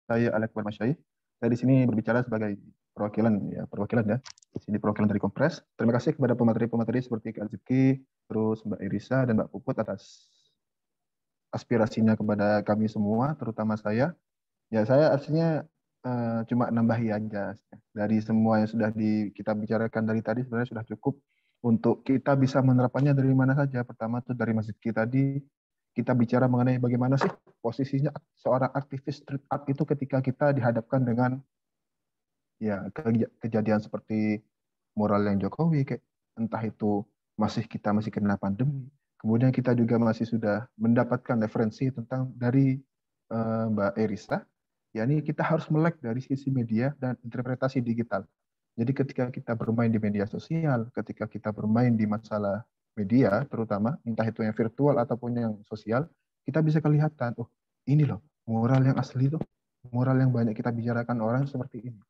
saya Ali Akbar Masayih. Saya di sini berbicara sebagai perwakilan ya. Di sini perwakilan dari Kompres. Terima kasih kepada pemateri-pemateri seperti Kak Ziki, terus Mbak Irisa dan Mbak Puput atas aspirasinya kepada kami semua, terutama saya. Ya, saya aslinya cuma nambahi aja dari semua yang sudah kita bicarakan dari tadi. Sebenarnya sudah cukup untuk kita bisa menerapkannya dari mana saja. Pertama tuh dari Mas Ziki tadi, kita bicara mengenai bagaimana sih posisinya seorang aktivis street art itu ketika kita dihadapkan dengan ya kejadian seperti mural yang Jokowi, kayak entah itu kita masih kena pandemi. Kemudian kita juga masih sudah mendapatkan referensi tentang dari Mbak Irisa, yakni kita harus melek dari sisi media dan interpretasi digital. Jadi ketika kita bermain di media sosial, ketika kita bermain di masalah media, terutama entah itu yang virtual ataupun yang sosial, kita bisa kelihatan, oh ini loh mural yang asli itu, mural yang banyak kita bicarakan orang seperti ini.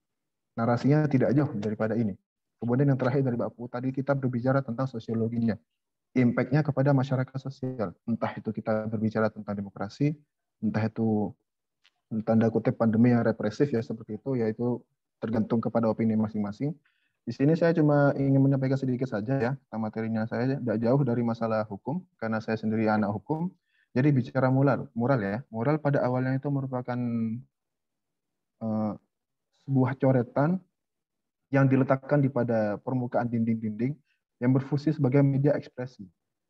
Narasinya tidak jauh daripada ini. Kemudian yang terakhir dari Mbak Pu, tadi kita berbicara tentang sosiologinya, impact-nya kepada masyarakat sosial. Entah itu kita berbicara tentang demokrasi, entah itu tanda kutip pandemi yang represif ya seperti itu, yaitu tergantung kepada opini masing-masing. Di sini saya cuma ingin menyampaikan sedikit saja ya, materinya saya tidak jauh dari masalah hukum, karena saya sendiri anak hukum. Jadi bicara mural ya, mural pada awalnya itu merupakan sebuah coretan yang diletakkan di pada permukaan dinding-dinding yang berfungsi sebagai media ekspresi.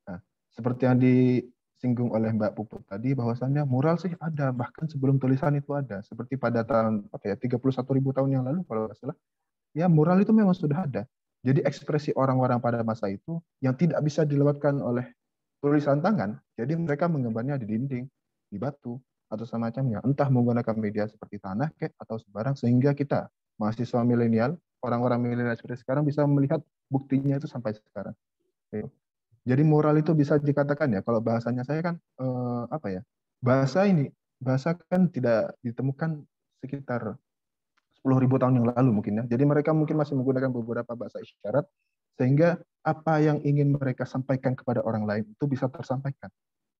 Nah, seperti yang disinggung oleh Mbak Puput tadi, bahwasannya mural sih ada, bahkan sebelum tulisan itu ada. Seperti pada tahun 31.000 tahun yang lalu kalau nggak salah, ya mural itu memang sudah ada. Jadi ekspresi orang-orang pada masa itu yang tidak bisa dilewatkan oleh tulisan tangan, jadi mereka menggambarnya di dinding, di batu, atau semacamnya. Entah menggunakan media seperti tanah atau sebarang, sehingga kita, mahasiswa milenial, orang-orang milenial seperti sekarang bisa melihat buktinya itu sampai sekarang. Jadi mural itu bisa dikatakan ya, kalau bahasanya saya kan bahasa kan tidak ditemukan sekitar 10.000 tahun yang lalu mungkin ya. Jadi mereka mungkin masih menggunakan beberapa bahasa isyarat sehingga apa yang ingin mereka sampaikan kepada orang lain itu bisa tersampaikan.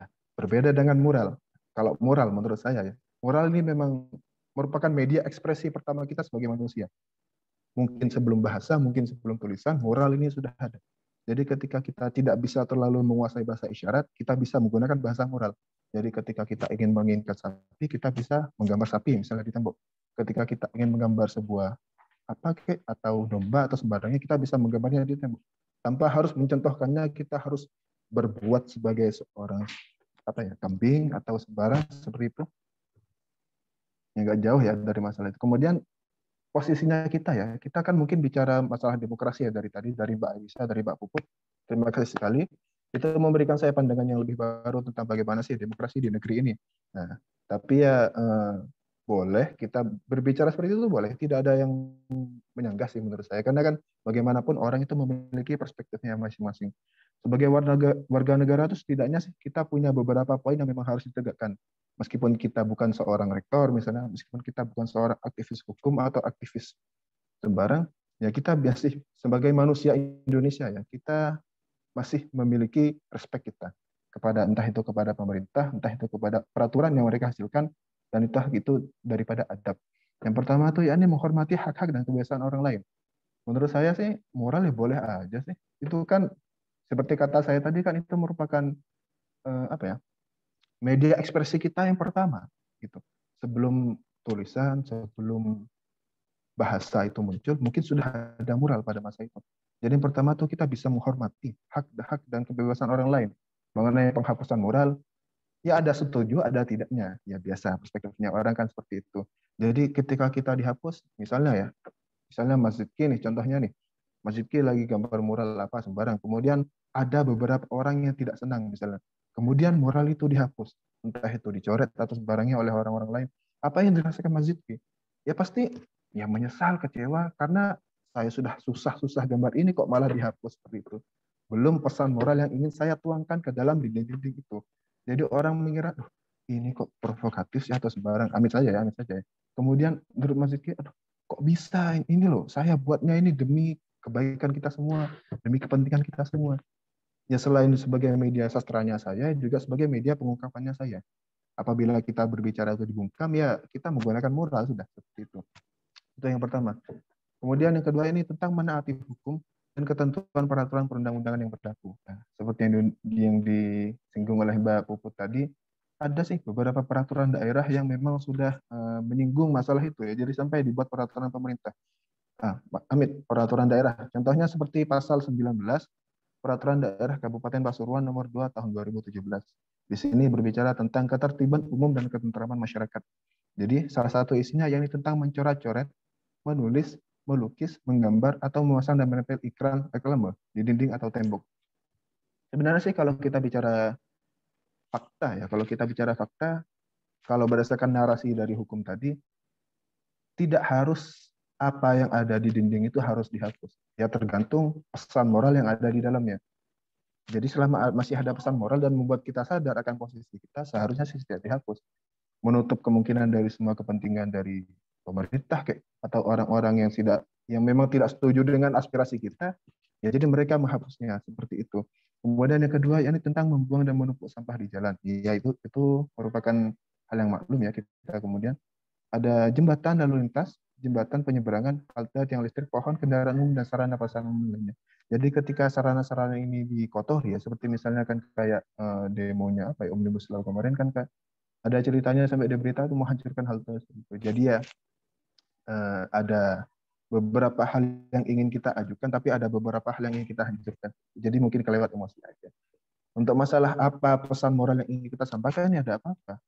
Nah, berbeda dengan mural. Kalau mural menurut saya ya, mural ini memang merupakan media ekspresi pertama kita sebagai manusia. Mungkin sebelum bahasa, mungkin sebelum tulisan, mural ini sudah ada. Jadi ketika kita tidak bisa terlalu menguasai bahasa isyarat, kita bisa menggunakan bahasa mural. Jadi ketika kita ingin menginginkan sapi, kita bisa menggambar sapi misalnya di tembok. Ketika kita ingin menggambar sebuah atau domba atau sembarangnya, kita bisa menggambarnya di tembok. Tanpa harus mencontohkannya, kita harus berbuat sebagai seorang kambing atau sembarang seperti itu. Yang nggak jauh ya dari masalah itu. Kemudian posisinya kita ya, kita kan mungkin bicara masalah demokrasi ya dari tadi, dari Mbak Aisyah, dari Mbak Puput. Terima kasih sekali. Itu memberikan saya pandangan yang lebih baru tentang bagaimana sih demokrasi di negeri ini. Nah, tapi ya boleh kita berbicara seperti itu, boleh, tidak ada yang menyanggah sih menurut saya, karena kan bagaimanapun orang itu memiliki perspektifnya masing-masing. Sebagai warga negara itu setidaknya sih kita punya beberapa poin yang memang harus ditegakkan. Meskipun kita bukan seorang rektor misalnya, meskipun kita bukan seorang aktivis hukum atau aktivis sembarang, ya kita masih sebagai manusia Indonesia ya, kita masih memiliki respek kita kepada entah itu kepada pemerintah, entah itu kepada peraturan yang mereka hasilkan, dan entah itu daripada adab. Yang pertama tuh ya ini menghormati hak-hak dan kebiasaan orang lain. Menurut saya sih moral ya boleh aja sih. Itu kan seperti kata saya tadi kan itu merupakan apa ya? Media ekspresi kita yang pertama gitu. Sebelum tulisan, sebelum bahasa itu muncul, mungkin sudah ada mural pada masa itu. Jadi yang pertama tuh kita bisa menghormati hak dan kebebasan orang lain. Mengenai penghapusan mural, ya ada setuju, ada tidaknya. Ya biasa, perspektifnya orang kan seperti itu. Jadi ketika kita dihapus, misalnya Masjid Ki nih, contohnya nih, Masjid Ki lagi gambar mural apa sembarang, kemudian ada beberapa orang yang tidak senang misalnya. Kemudian mural itu dihapus, entah itu dicoret atau sembarangnya oleh orang-orang lain. Apa yang dirasakan Masjid Ki? Ya pasti ya menyesal, kecewa, karena saya sudah susah-susah gambar ini kok malah dihapus seperti itu. Belum pesan moral yang ingin saya tuangkan ke dalam dinding-dinding itu. Jadi orang mengira, ini kok provokatif ya atau sembarang. Amit saja ya. Kemudian menurut Mas Ziki, kok bisa ini loh, saya buatnya ini demi kebaikan kita semua, demi kepentingan kita semua. Ya selain sebagai media sastranya saya, juga sebagai media pengungkapannya saya. Apabila kita berbicara atau dibungkam, ya kita menggunakan moral sudah seperti itu. Itu yang pertama. Kemudian yang kedua ini tentang menaati hukum dan ketentuan peraturan perundang-undangan yang berlaku. Nah, seperti yang disinggung oleh Mbak Puput tadi, ada sih beberapa peraturan daerah yang memang sudah menyinggung masalah itu ya. Jadi sampai dibuat peraturan pemerintah. Amit, peraturan daerah. Contohnya seperti pasal 19 Peraturan Daerah Kabupaten Pasuruan nomor 2 tahun 2017. Di sini berbicara tentang ketertiban umum dan ketentraman masyarakat. Jadi salah satu isinya yakni tentang mencoret-coret, menulis, melukis, menggambar, atau memasang dan menempel iklan reklame di dinding atau tembok. Sebenarnya sih kalau kita bicara fakta kalau berdasarkan narasi dari hukum tadi, tidak harus apa yang ada di dinding itu harus dihapus. Ya tergantung pesan moral yang ada di dalamnya. Jadi selama masih ada pesan moral dan membuat kita sadar akan posisi kita, seharusnya sih tidak dihapus. Menutup kemungkinan dari semua kepentingan dari pemerintah atau orang-orang yang memang tidak setuju dengan aspirasi kita, ya jadi mereka menghapusnya seperti itu. Kemudian yang kedua, ini tentang membuang dan menumpuk sampah di jalan. Ya itu merupakan hal yang maklum ya kita. Kemudian ada jembatan lalu lintas, jembatan penyeberangan, halte tiang listrik, pohon, kendaraan umum, dan sarana prasarana lainnya. Jadi ketika sarana-sarana ini dikotori ya, seperti misalnya kan kayak demonya Omnibus Law kemarin kan ada ceritanya sampai di berita itu menghancurkan halte. Jadi ya ada beberapa hal yang ingin kita ajukan, tapi ada beberapa hal yang ingin kita hancurkan. Jadi mungkin kelewat emosi aja. Untuk masalah apa pesan moral yang ingin kita sampaikan, ya ada apa-apa.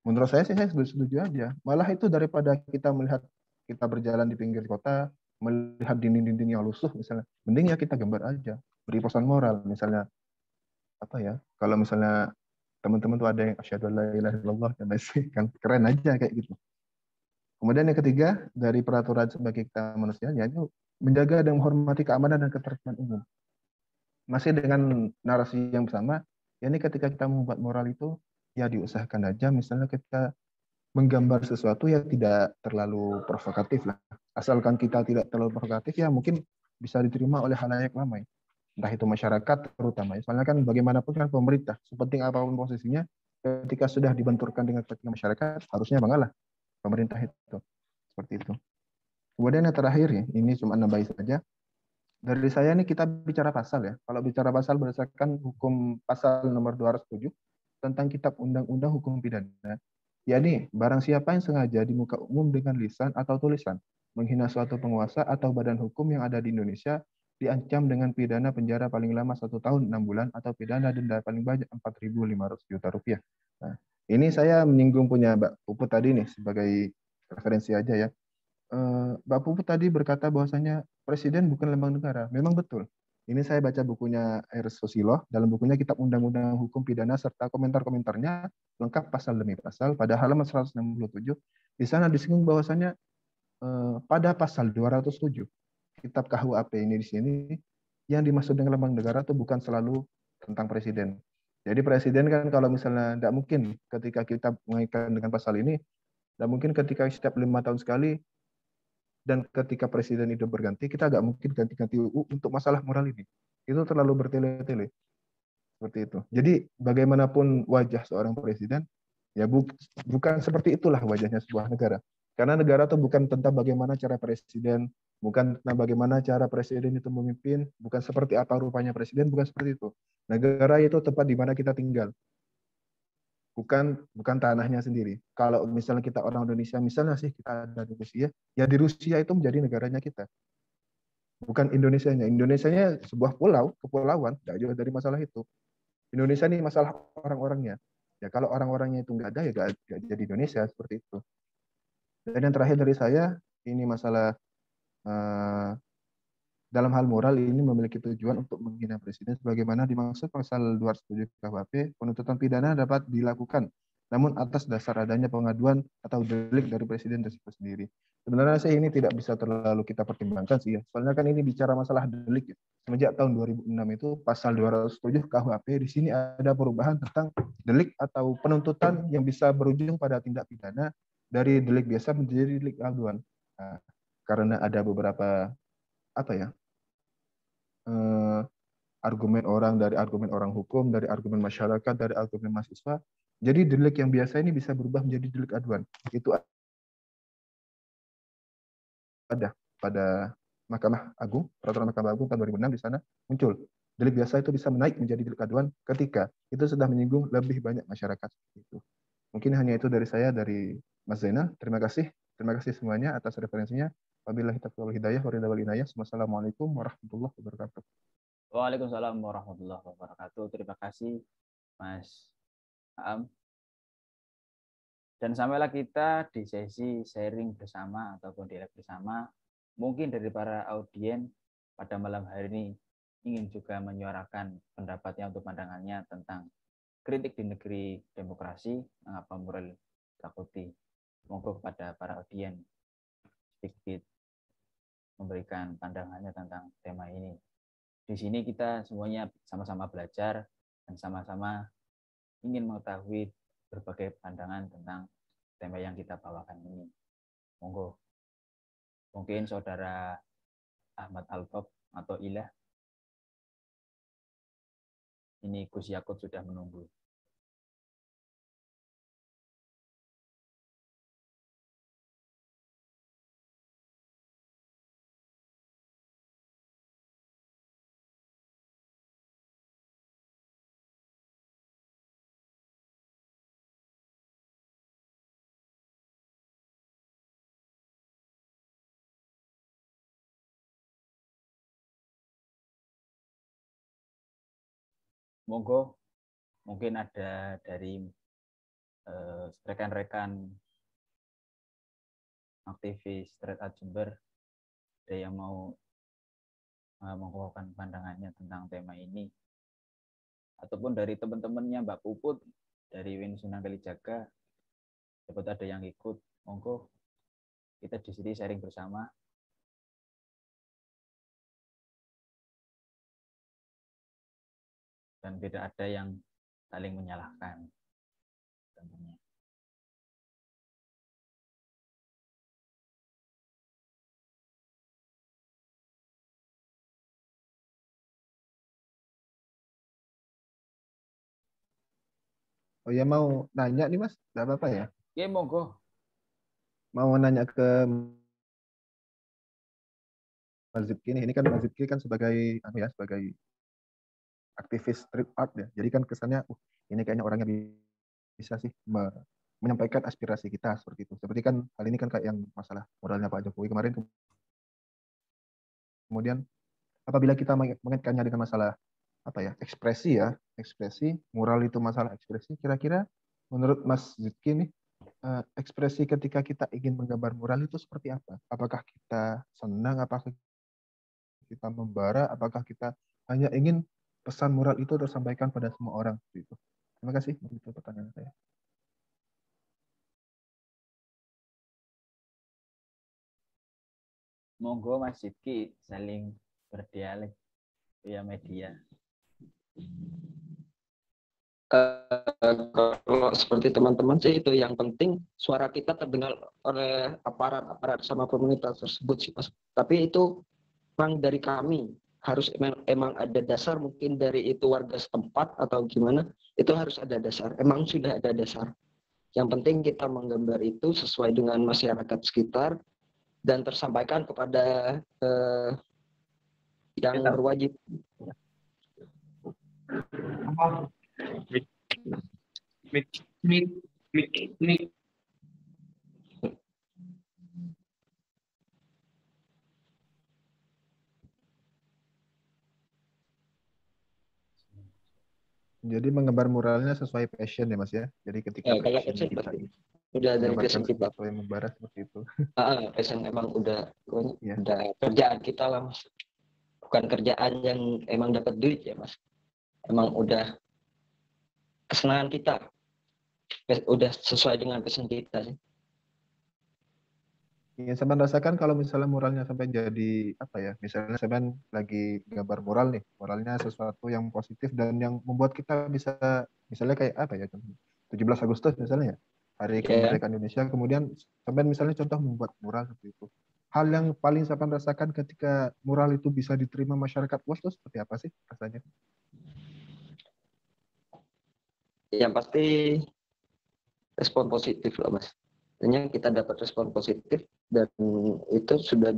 Menurut saya sih saya setuju aja. Malah itu daripada kita melihat kita berjalan di pinggir kota, melihat dinding-dinding yang lusuh misalnya, mending ya kita gambar aja, beri pesan moral misalnya kalau misalnya teman-teman tuh ada yang asyhadu alla ilaha illallah dan lain kan keren aja kayak gitu. Kemudian yang ketiga dari peraturan sebagai kita manusia yaitu menjaga dan menghormati keamanan dan ketertiban umum. Masih dengan narasi yang sama, yakni ketika kita membuat moral itu ya diusahakan aja misalnya kita menggambar sesuatu ya tidak terlalu provokatif lah. Asalkan kita tidak terlalu provokatif ya mungkin bisa diterima oleh halayak ramai. Entah itu masyarakat terutama. Soalnya kan bagaimanapun kan pemerintah, sepenting apapun posisinya, ketika sudah dibenturkan dengan kepentingan masyarakat, harusnya mengalah pemerintah itu. Seperti itu. Kemudian yang terakhir ya, ini cuma nambahin saja. Dari saya nih kita bicara pasal ya. Kalau bicara pasal berdasarkan hukum pasal nomor 207 tentang Kitab Undang-Undang Hukum Pidana, yakni barang siapa yang sengaja di muka umum dengan lisan atau tulisan menghina suatu penguasa atau badan hukum yang ada di Indonesia diancam dengan pidana penjara paling lama 1 tahun 6 bulan atau pidana denda paling banyak 4.500 juta rupiah. Nah, ini saya menyinggung punya Mbak Puput tadi nih sebagai referensi aja ya. Mbak Puput tadi berkata bahwasanya presiden bukan lambang negara. Memang betul. Ini saya baca bukunya Eris Susilo, dalam bukunya Kitab Undang-Undang Hukum Pidana serta komentar-komentarnya lengkap pasal demi pasal pada halaman 167 Di sana disinggung bahwasannya pada pasal 207 Kitab KUHP ini di sini yang dimaksud dengan lambang negara itu bukan selalu tentang presiden. Jadi presiden kan kalau misalnya tidak mungkin ketika kita mengaitkan dengan pasal ini, tidak mungkin ketika setiap 5 tahun sekali dan ketika presiden itu berganti, kita nggak mungkin ganti-ganti UU untuk masalah moral ini. Itu terlalu bertele-tele. Seperti itu. Jadi bagaimanapun wajah seorang presiden, ya bukan seperti itulah wajahnya sebuah negara. Karena negara itu bukan tentang bagaimana cara presiden, bukan tentang bagaimana cara presiden itu memimpin, bukan seperti apa rupanya presiden, bukan seperti itu. Negara itu tempat di mana kita tinggal, bukan tanahnya sendiri. Kalau misalnya kita orang Indonesia, misalnya sih kita ada di Rusia, ya di Rusia itu menjadi negaranya kita. Bukan Indonesianya. Indonesianya sebuah pulau, kepulauan, tidak jauh dari masalah itu. Indonesia ini masalah orang-orangnya. Ya kalau orang-orangnya itu nggak ada, ya nggak jadi Indonesia, seperti itu. Dan yang terakhir dari saya, ini masalah dalam hal moral ini memiliki tujuan untuk menghina presiden sebagaimana dimaksud pasal 207 KUHP, penuntutan pidana dapat dilakukan namun atas dasar adanya pengaduan atau delik dari presiden tersebut sendiri. Sebenarnya sih ini tidak bisa terlalu kita pertimbangkan sih ya. Soalnya kan ini bicara masalah delik ya. Semenjak tahun 2006 itu pasal 207 KUHP di sini ada perubahan tentang delik atau penuntutan yang bisa berujung pada tindak pidana dari delik biasa menjadi delik aduan. Nah, karena ada beberapa argumen orang, dari argumen orang hukum, dari argumen masyarakat, dari argumen mahasiswa. Jadi delik yang biasa ini bisa berubah menjadi delik aduan. Itu ada pada Mahkamah Agung, Peraturan Mahkamah Agung tahun 2006 di sana muncul. Delik biasa itu bisa menaik menjadi delik aduan ketika itu sudah menyinggung lebih banyak masyarakat. Itu. Mungkin hanya itu dari saya, dari Mas Zainal. Terima kasih. Terima kasih semuanya atas referensinya. Wabillahi taufiq wal hidayah. Wassalamualaikum warahmatullahi wabarakatuh. Waalaikumsalam warahmatullahi wabarakatuh. Terima kasih, Mas Aam. Dan sampailah kita di sesi sharing bersama ataupun dialog bersama. Mungkin dari para audien pada malam hari ini ingin juga menyuarakan pendapatnya untuk pandangannya tentang kritik di negeri demokrasi, mengapa moral takuti. Monggo kepada para audien sedikit memberikan pandangannya tentang tema ini. Di sini kita semuanya sama-sama belajar dan sama-sama ingin mengetahui berbagai pandangan tentang tema yang kita bawakan ini. Monggo. Mungkin Saudara Ahmad Alkob atau Ilah. Ini Gus Yakut sudah menunggu. Monggo, mungkin ada dari rekan-rekan aktivis Street Art Jember, ada yang mau mengungkapkan pandangannya tentang tema ini, ataupun dari teman-temannya Mbak Puput dari Win Sunan Kalijaga, dapat ada yang ikut. Monggo, kita di sini sharing bersama. Dan tidak ada yang saling menyalahkan tentunya. Oh ya, mau nanya nih Mas, nggak apa-apa ya? Oke, monggo. Mau nanya ke Mas Zipki ini kan Mas Zipki kan sebagai sebagai aktivis street art ya. Jadi kan kesannya ini kayaknya orangnya bisa sih menyampaikan aspirasi kita seperti itu. Seperti kan hal ini kan kayak yang masalah moralnya Pak Jokowi kemarin. Kemudian apabila kita mengaitkannya dengan masalah ekspresi moral itu masalah ekspresi, kira-kira menurut Mas Zipki nih ekspresi ketika kita ingin menggambar moral itu seperti apa? Apakah kita senang, apakah kita membara, apakah kita hanya ingin pesan moral itu tersampaikan pada semua orang? Gitu. Terima kasih. Itu pertanyaan saya. Monggo Mas Sidki saling berdialek via media. Kalau seperti teman-teman sih itu yang penting suara kita terdengar oleh aparat sama pemerintah tersebut sih Mas. Tapi itu memang dari kami harus emang ada dasar, mungkin dari itu warga setempat atau gimana, itu harus ada dasar. Emang sudah ada dasar. Yang penting kita menggambar itu sesuai dengan masyarakat sekitar dan tersampaikan kepada yang berwajib. Jadi menggambar muralnya sesuai passion ya Mas ya. Jadi ketika Kalau passion passion kita pasti udah dari passion kita. sesuatu yang membara seperti itu. Passion emang udah Ya. kerjaan kita lah Mas. Bukan kerjaan yang emang dapat duit ya Mas. Emang udah kesenangan kita. Udah sesuai dengan passion kita sih. Yang saya rasakan kalau misalnya muralnya sampai jadi apa ya, misalnya saya lagi gambar mural nih, muralnya sesuatu yang positif dan yang membuat kita bisa, misalnya kayak apa ya, 17 Agustus misalnya ya, Hari Kemerdekaan Indonesia, kemudian sampai misalnya contoh membuat mural seperti itu. Hal yang paling saya rasakan ketika mural itu bisa diterima masyarakat luas itu seperti apa sih rasanya? Yang pasti respon positif lah Mas. Artinya kita dapat respon positif dan itu sudah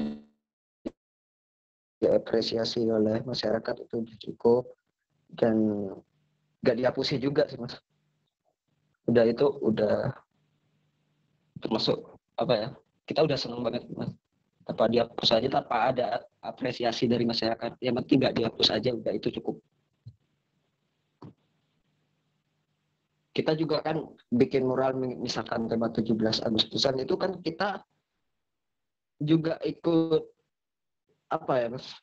diapresiasi oleh masyarakat, itu cukup dan gak dihapusi juga sih Mas. Udah itu udah termasuk apa ya, kita udah senang banget Mas. Tanpa dihapus aja, tanpa ada apresiasi dari masyarakat, yang penting gak dihapus aja, udah itu cukup. Kita juga kan bikin mural misalkan tema 17 Agustusan itu kan kita juga ikut apa ya Mas,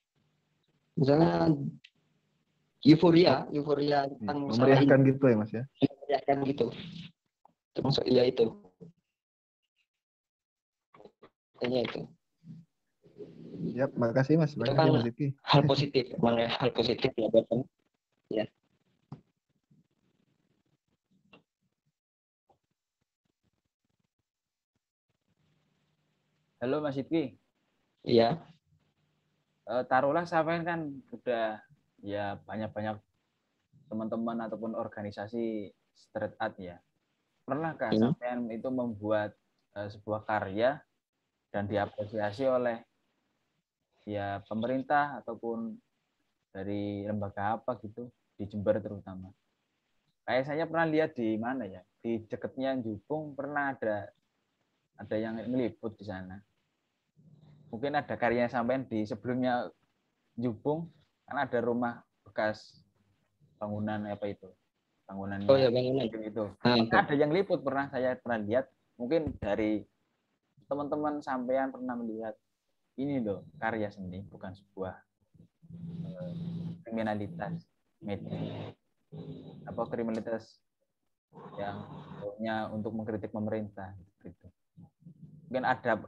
misalnya euforia tentang masalah ini, memeriahkan gitu ya Mas ya, memeriahkan gitu, termasuk iya itu kayaknya itu. Ya, makasih Mas, Itu makasih kan Mas Ziki. hal positif, emang ya hal positif ya buat kamu ya. Halo Mas Sidki. Iya. Taruhlah sampean kan udah ya banyak-banyak teman-teman ataupun organisasi street art ya. Pernahkah sampean itu membuat sebuah karya dan diapresiasi oleh ya pemerintah ataupun dari lembaga apa gitu di Jember terutama? Kayak saya pernah lihat di mana ya, di dekatnya Jupung pernah ada yang meliput di sana. Mungkin ada karya sampean di sebelumnya Jupung, kan ada rumah bekas bangunan apa itu, bangunannya Bangunan itu. Ada yang liput, saya pernah lihat. Mungkin dari teman-teman sampean pernah melihat ini loh karya seni, bukan sebuah kriminalitas media apa kriminalitas yang punya untuk mengkritik pemerintah gitu. Mungkin ada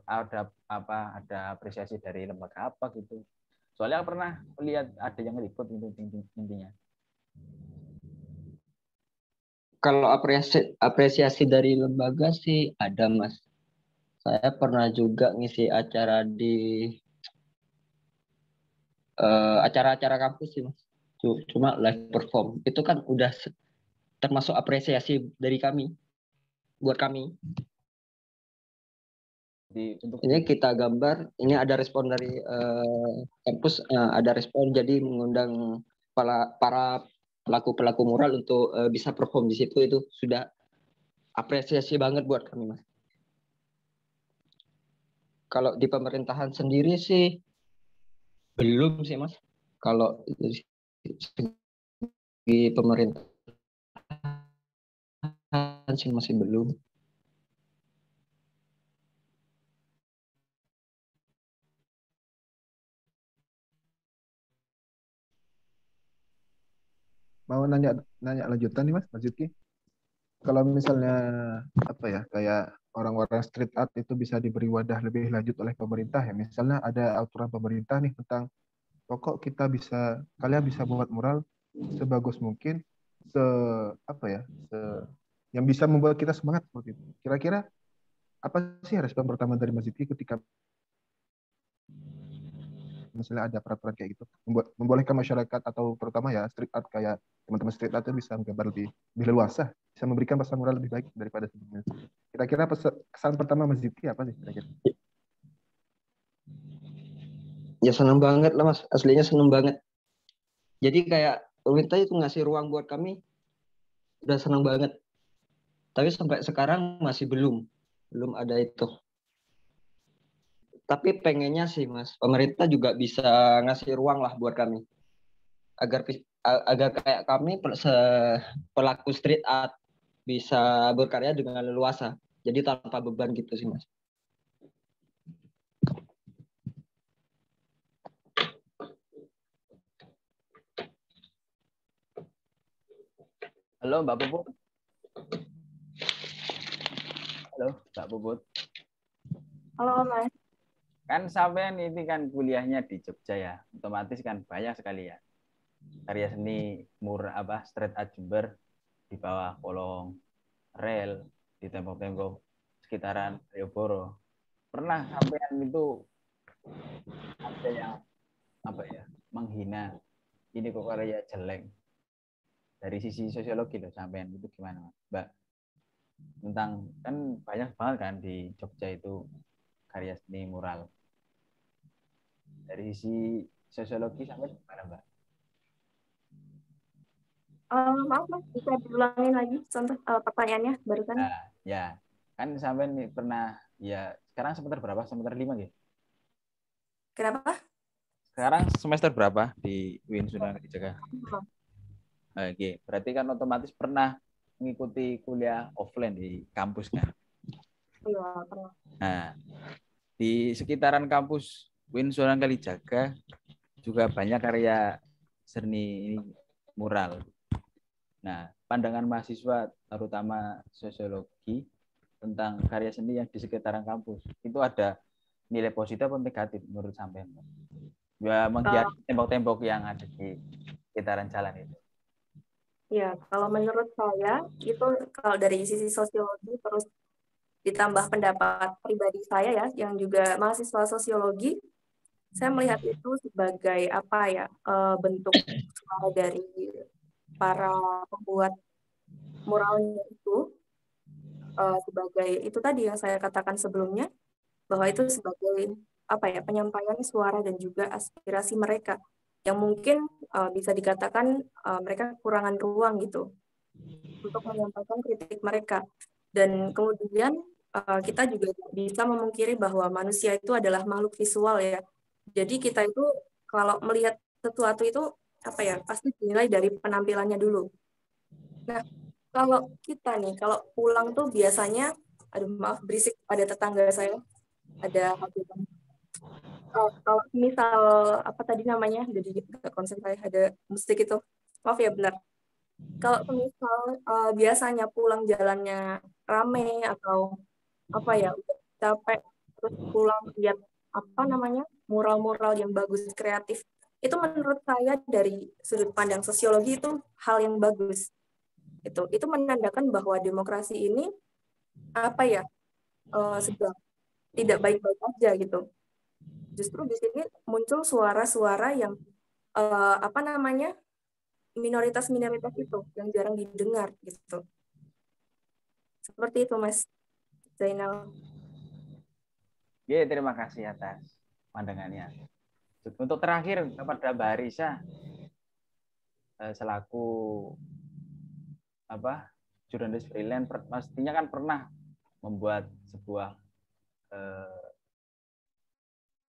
apresiasi dari lembaga apa gitu. Soalnya pernah melihat ada yang liput itu intinya. Kalau apresiasi dari lembaga sih ada Mas. Saya pernah juga ngisi acara di acara-acara kampus sih Mas. Cuma live perform. Itu kan udah termasuk apresiasi dari kami, buat kami. Ini kita gambar, ini ada respon dari kampus, ada respon, jadi mengundang para pelaku mural untuk bisa perform di situ, itu sudah apresiasi banget buat kami Mas. Kalau di pemerintahan sendiri sih belum sih Mas. Kalau di pemerintahan sih masih belum. Mau nanya lanjutan nih Mas Ziki. Kalau misalnya apa ya, kayak orang-orang street art itu bisa diberi wadah lebih lanjut oleh pemerintah ya. Misalnya ada aturan pemerintah nih tentang pokok kalian bisa buat mural sebagus mungkin, apa ya, yang bisa membuat kita semangat seperti itu. Kira-kira apa sih respon pertama dari Mas Ziki ketika misalnya ada peraturan kayak gitu, membolehkan masyarakat atau terutama ya street art kayak teman-teman street art itu bisa menggambar lebih leluasa, bisa memberikan pesan moral lebih baik daripada sebelumnya. Kira-kira kesan pertama Mas Ziki apa sih kira-kira? Ya seneng banget lah Mas, aslinya seneng banget. Jadi kayak pemerintah itu ngasih ruang buat kami, udah seneng banget. Tapi sampai sekarang masih belum ada itu. Tapi pengennya sih Mas, pemerintah juga bisa ngasih ruang lah buat kami. Agar kayak kami pelaku street art bisa berkarya dengan leluasa. Jadi tanpa beban gitu sih Mas. Halo Mbak Puput. Halo Mbak Puput. Halo Mas. Kan sampean ini kan kuliahnya di Jogja ya, otomatis kan banyak sekali ya karya seni street art Jember di bawah kolong rel, di tembok-tembok sekitaran Malioboro. Pernah sampean itu ada yang menghina, ini kok karya jelek, dari sisi sosiologi loh sampean itu gimana Mbak? Tentang kan banyak banget kan di Jogja itu karya seni mural. Dari sisi sosiologi sampai gimana Mbak? Maaf Mas, bisa diulangin lagi contoh pertanyaannya barusan? Nah, ya kan sampai nih pernah ya sekarang semester berapa? Semester 5 gitu. Kenapa? Sekarang semester berapa di UIN Sunan Kalijaga? Oke, berarti kan otomatis pernah mengikuti kuliah offline di kampus kan? Iya, pernah. Nah, di sekitaran kampus UIN Sunan Kalijaga juga banyak karya seni mural. Nah, pandangan mahasiswa terutama sosiologi tentang karya seni yang di sekitaran kampus itu ada nilai positif atau negatif menurut sampean? Ya menghiasi tembok-tembok yang ada di sekitaran jalan itu. Ya, kalau menurut saya itu kalau dari sisi sosiologi terus ditambah pendapat pribadi saya ya, yang juga mahasiswa sosiologi, saya melihat itu sebagai apa ya, bentuk suara dari para pembuat muralnya itu, sebagai itu tadi yang saya katakan sebelumnya, bahwa itu sebagai apa ya, penyampaian suara dan juga aspirasi mereka yang mungkin bisa dikatakan mereka kekurangan ruang gitu untuk menyampaikan kritik mereka. Dan kemudian kita juga bisa memungkiri bahwa manusia itu adalah makhluk visual ya. Jadi kita itu kalau melihat sesuatu itu apa ya, pasti dinilai dari penampilannya dulu. Nah, kalau kita nih, kalau pulang tuh biasanya, aduh maaf berisik pada tetangga saya, ada kalau misal apa tadi namanya, jadi nggak konsen saya, ada musik itu, maaf ya benar. Kalau misal biasanya pulang jalannya rame atau apa ya udah capek terus pulang lihat apa namanya mural-mural yang bagus kreatif, itu menurut saya dari sudut pandang sosiologi itu hal yang bagus. Itu menandakan bahwa demokrasi ini apa ya sedang tidak baik-baik aja gitu. Justru di sini muncul suara-suara yang apa namanya minoritas-minoritas itu yang jarang didengar gitu. Seperti itu Mas Zainal. Oke, terima kasih atas pandangannya. Untuk terakhir kepada Mbak Arisa selaku jurnalis freelance, pastinya kan pernah membuat sebuah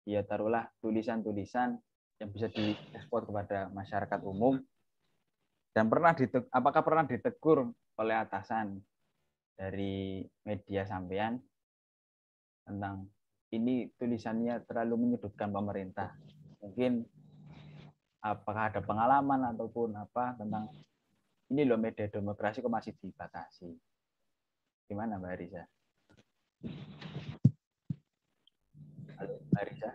ya taruhlah tulisan-tulisan yang bisa diekspor kepada masyarakat umum, dan apakah pernah ditegur oleh atasan dari media sampean tentang ini tulisannya terlalu menyudutkan pemerintah, mungkin apakah ada pengalaman ataupun apa tentang ini loh media demokrasi kok masih dibatasi, gimana Mbak Arisa? Mbak Risa.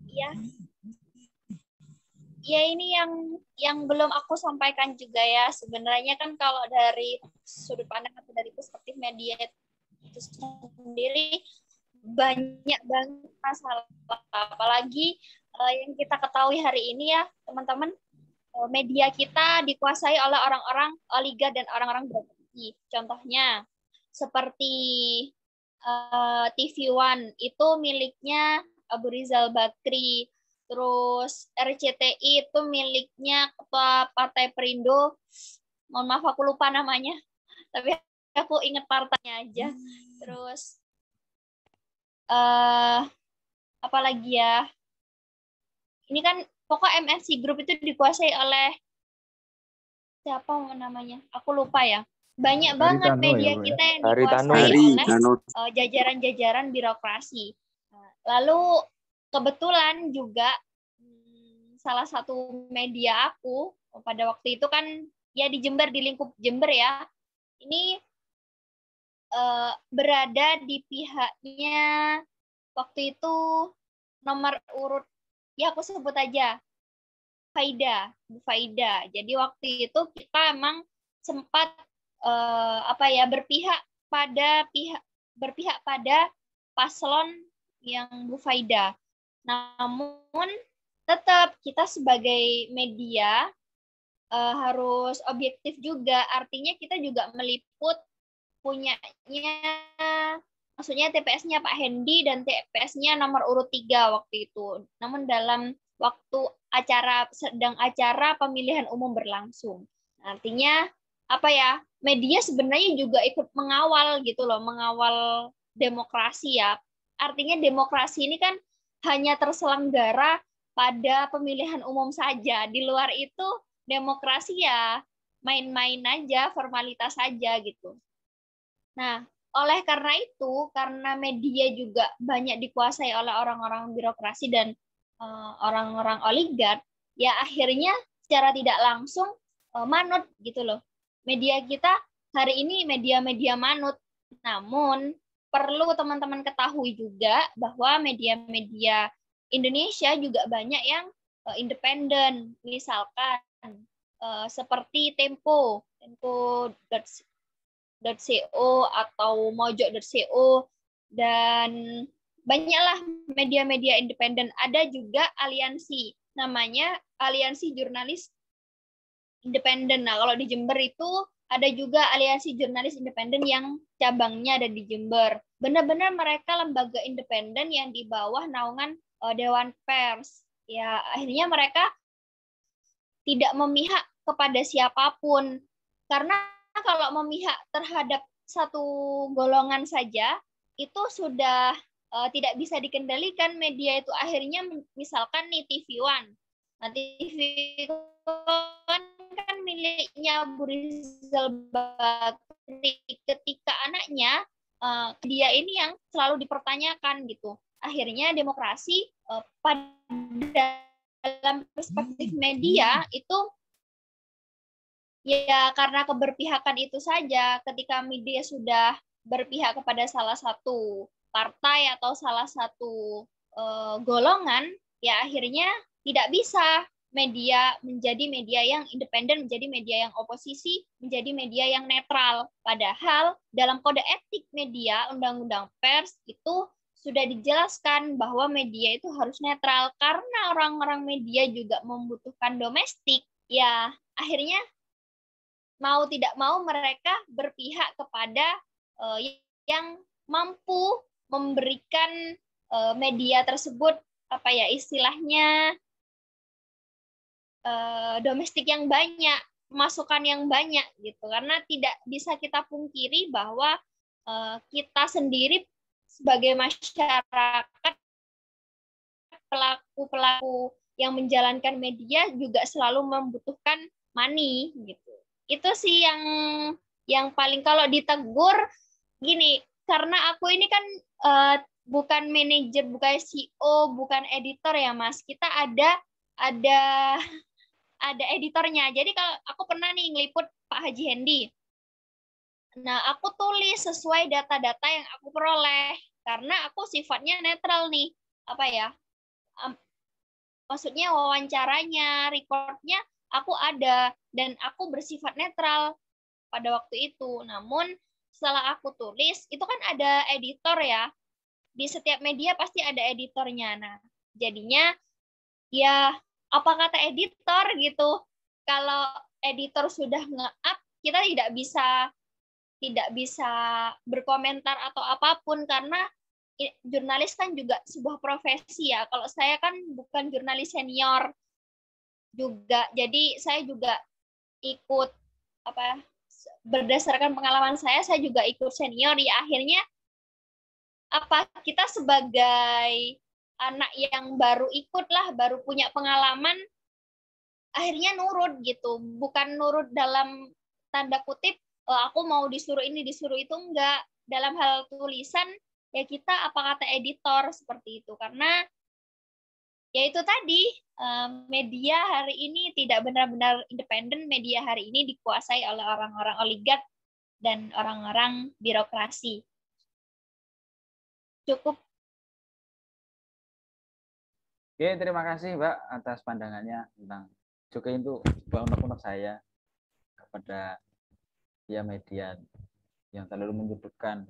Ya. Ya ini yang belum aku sampaikan juga ya. Sebenarnya kan kalau dari sudut pandang atau dari perspektif media itu sendiri banyak banget masalah. Apalagi yang kita ketahui hari ini ya teman-teman, media kita dikuasai oleh orang-orang oligark dan orang-orang bergaji. Contohnya seperti TV One itu miliknya Abu Rizal Bakri. Terus RCTI itu miliknya Ketua Partai Perindo. Mohon maaf aku lupa namanya. Tapi aku ingat partainya aja. Terus apa lagi ya? Ini kan pokok MNC Group itu dikuasai oleh siapa namanya? Aku lupa ya. Banyak banget media kita yang dikuasai oleh jajaran-jajaran birokrasi. Lalu kebetulan juga salah satu media aku pada waktu itu kan ya di Jember, di lingkup Jember ya, ini berada di pihaknya waktu itu nomor urut, ya aku sebut aja Bu Faida. Jadi waktu itu kita emang sempat berpihak pada paslon yang Bu Faida. Namun tetap kita sebagai media harus objektif juga. Artinya kita juga meliput punyanya, maksudnya TPS-nya Pak Hendi dan TPS-nya nomor urut 3 waktu itu. Namun dalam waktu sedang acara pemilihan umum berlangsung. Artinya media sebenarnya juga ikut mengawal gitu loh, mengawal demokrasi ya. Artinya demokrasi ini kan hanya terselenggara pada pemilihan umum saja. Di luar itu demokrasi ya main-main aja, formalitas saja gitu. Nah, oleh karena itu, karena media juga banyak dikuasai oleh orang-orang birokrasi dan orang-orang oligark, ya akhirnya secara tidak langsung manut gitu loh. Media kita hari ini media-media manut. Namun perlu teman-teman ketahui juga bahwa media-media Indonesia juga banyak yang independen. Misalkan seperti Tempo .co atau Mojok.co, dan banyaklah media-media independen. Ada juga aliansi, namanya Aliansi Jurnalis Independen. Nah, kalau di Jember itu ada juga Aliansi Jurnalis Independen yang cabangnya ada di Jember. Benar-benar mereka lembaga independen yang di bawah naungan Dewan Pers. Ya, akhirnya mereka tidak memihak kepada siapapun. Karena kalau memihak terhadap satu golongan saja, itu sudah tidak bisa dikendalikan media itu. Akhirnya misalkan nih TV One. Nah, TV One kan miliknya Abu Rizal Bakri. Ketika anaknya, dia ini yang selalu dipertanyakan gitu. Akhirnya demokrasi dalam perspektif media itu ya karena keberpihakan itu saja. Ketika media sudah berpihak kepada salah satu partai atau salah satu golongan, ya akhirnya tidak bisa media menjadi media yang independen, menjadi media yang oposisi, menjadi media yang netral. Padahal dalam kode etik media, Undang-Undang Pers itu sudah dijelaskan bahwa media itu harus netral karena orang-orang media juga membutuhkan domestik. Ya, akhirnya mau tidak mau mereka berpihak kepada yang mampu memberikan media tersebut istilahnya domestik yang banyak, masukan yang banyak gitu. Karena tidak bisa kita pungkiri bahwa kita sendiri sebagai masyarakat, pelaku-pelaku yang menjalankan media juga selalu membutuhkan money gitu. Itu sih yang paling kalau ditegur gini, karena aku ini kan bukan manajer, bukan CEO, bukan editor ya Mas. Kita ada editornya. Jadi kalau aku pernah nih ngeliput Pak Haji Hendi. Nah, aku tulis sesuai data-data yang aku peroleh karena aku sifatnya netral nih. apa ya? Maksudnya wawancaranya, recordnya aku ada dan aku bersifat netral pada waktu itu. Namun setelah aku tulis itu kan ada editor ya. Di setiap media pasti ada editornya. Nah, jadinya ya apa kata editor gitu. Kalau editor sudah nge-up, kita tidak bisa berkomentar atau apapun karena jurnalis kan juga sebuah profesi ya. Kalau saya kan bukan jurnalis senior juga, jadi saya juga ikut apa berdasarkan pengalaman saya juga ikut senior ya. Akhirnya apa kita sebagai anak yang baru ikut lah, baru punya pengalaman, akhirnya nurut gitu. Bukan nurut dalam tanda kutip aku mau disuruh ini disuruh itu, enggak. Dalam hal tulisan ya kita apa kata editor seperti itu, karena ya itu tadi media hari ini tidak benar-benar independen. Media hari ini dikuasai oleh orang-orang oligark dan orang-orang birokrasi. Cukup. Oke, terima kasih Mbak atas pandangannya tentang juga itu sebuah unek-unek saya kepada ya media yang terlalu menyudutkan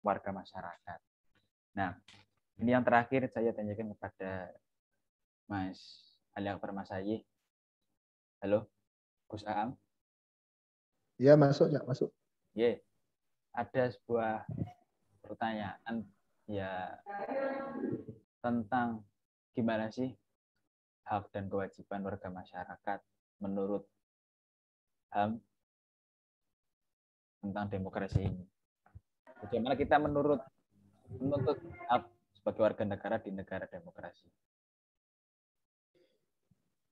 warga masyarakat. Nah, ini yang terakhir saya tanyakan kepada Mas Ali Akbar Masayih. Halo, Gus Aam. Ya, masuk, ya, masuk. Ya, ada sebuah pertanyaan ya tentang gimana sih hak dan kewajiban warga masyarakat menurut HAM tentang demokrasi ini. Bagaimana kita menuntut hak sebagai warga negara di negara demokrasi?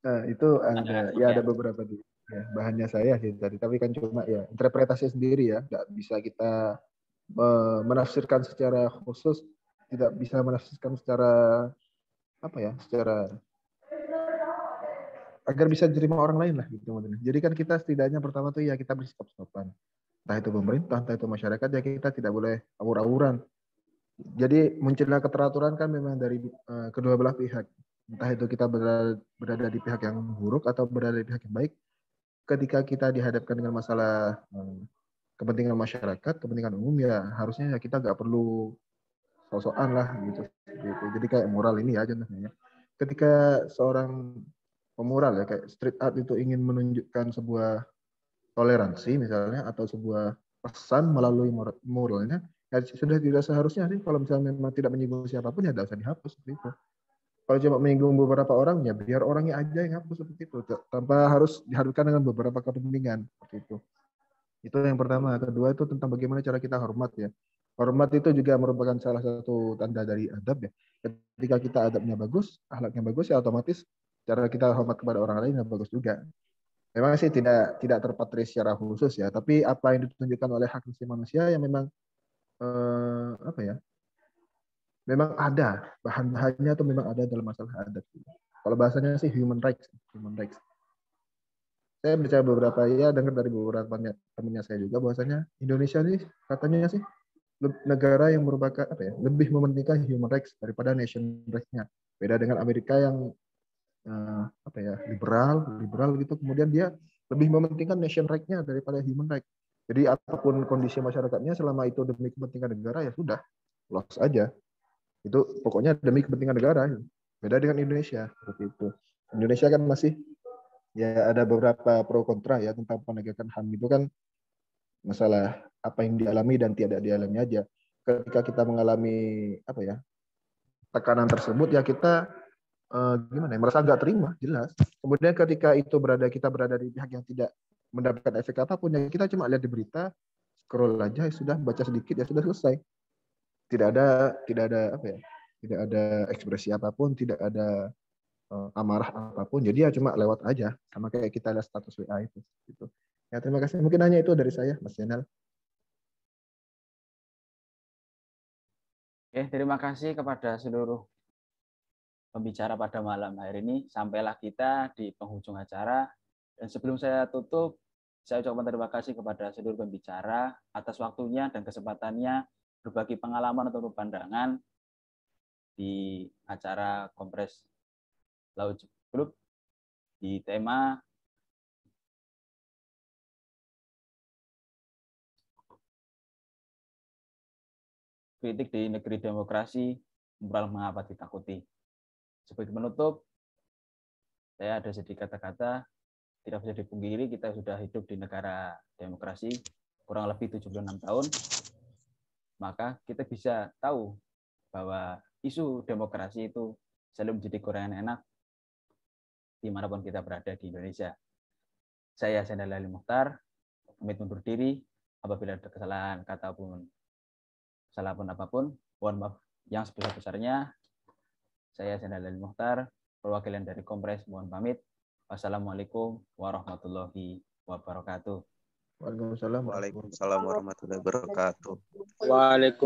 Nah, itu ada beberapa bahannya saya sih tadi, tapi kan cuma ya interpretasi sendiri ya, nggak bisa kita menafsirkan secara khusus, tidak bisa menafsirkan secara apa ya, secara agar bisa diterima orang lain lah gitu. Jadi kan kita setidaknya pertama tuh ya kita bersikap sopan, entah itu pemerintah, entah itu masyarakat, ya kita tidak boleh awur-awuran. Jadi munculnya keteraturan kan memang dari kedua belah pihak. Entah itu kita berada di pihak yang buruk atau berada di pihak yang baik. Ketika kita dihadapkan dengan masalah kepentingan masyarakat, kepentingan umum, ya harusnya ya kita nggak perlu sosokan lah gitu. Jadi kayak moral ini ya contohnya. Ketika seorang pemural ya kayak street art itu ingin menunjukkan sebuah toleransi misalnya atau sebuah pesan melalui muralnya, ya sudah tidak seharusnya sih kalau misalnya memang tidak menyinggung siapapun ya tidak usah dihapus seperti itu. Kalau cuma menyinggung beberapa orang ya biar orangnya aja yang hapus seperti itu tanpa harus dihadirkan dengan beberapa kepentingan seperti itu. Itu yang pertama. Kedua itu tentang bagaimana cara kita hormat ya. Hormat itu juga merupakan salah satu tanda dari adab ya. Ketika kita adabnya bagus, akhlaknya bagus ya otomatis cara kita hormat kepada orang lain ya bagus juga. Memang sih tidak terpatri secara khusus ya, tapi apa yang ditunjukkan oleh hak asasi manusia yang memang apa ya? Memang ada bahan-bahannya tuh memang ada dalam masalah adat. Kalau bahasanya sih human rights. Saya baca beberapa ya dengar dari beberapa temannya saya juga bahwasanya Indonesia nih katanya sih negara yang merupakan apa ya lebih mementingkan human rights daripada nation rights-nya. Beda dengan Amerika yang apa ya liberal gitu, kemudian dia lebih mementingkan nation right-nya daripada human right. Jadi apapun kondisi masyarakatnya selama itu demi kepentingan negara ya sudah loss aja. Itu pokoknya demi kepentingan negara. Beda dengan Indonesia seperti itu. Indonesia kan masih ya ada beberapa pro kontra ya tentang penegakan HAM itu kan masalah apa yang dialami dan tidak dialami aja. Ketika kita mengalami apa ya tekanan tersebut ya kita gimana ya, merasa nggak terima, jelas. Kemudian ketika itu kita berada di pihak yang tidak mendapatkan efek apapun, ya kita cuma lihat di berita, scroll aja, ya sudah baca sedikit ya sudah selesai. Tidak ada apa ya, tidak ada ekspresi apapun, tidak ada amarah apapun. Jadi ya cuma lewat aja, sama kayak kita lihat status WA itu. Gitu. Ya terima kasih. Mungkin hanya itu dari saya, Mas Yenal. Oke, terima kasih kepada seluruh pembicara pada malam hari ini. Sampailah kita di penghujung acara. Dan sebelum saya tutup, saya ucapkan terima kasih kepada seluruh pembicara atas waktunya dan kesempatannya berbagi pengalaman atau pandangan di acara Kompres Laut Group di tema kritik di negeri demokrasi, moral mengapa ditakuti. Sebagai penutup, saya ada sedikit kata-kata, tidak bisa dipungkiri kita sudah hidup di negara demokrasi kurang lebih 76 tahun, maka kita bisa tahu bahwa isu demokrasi itu selalu menjadi gorengan enak dimanapun kita berada di Indonesia. Saya Zainal Ali Mukhtar, pamit undur diri. Apabila ada kesalahan kata pun, salah pun apapun, mohon maaf yang sebesar-besarnya. Saya Zainal Ali Mukhtar, perwakilan dari Kompres, mohon pamit. Wassalamualaikum warahmatullahi wabarakatuh. Waalaikumsalam. Waalaikumsalam warahmatullahi wabarakatuh. Waalaikumsalam.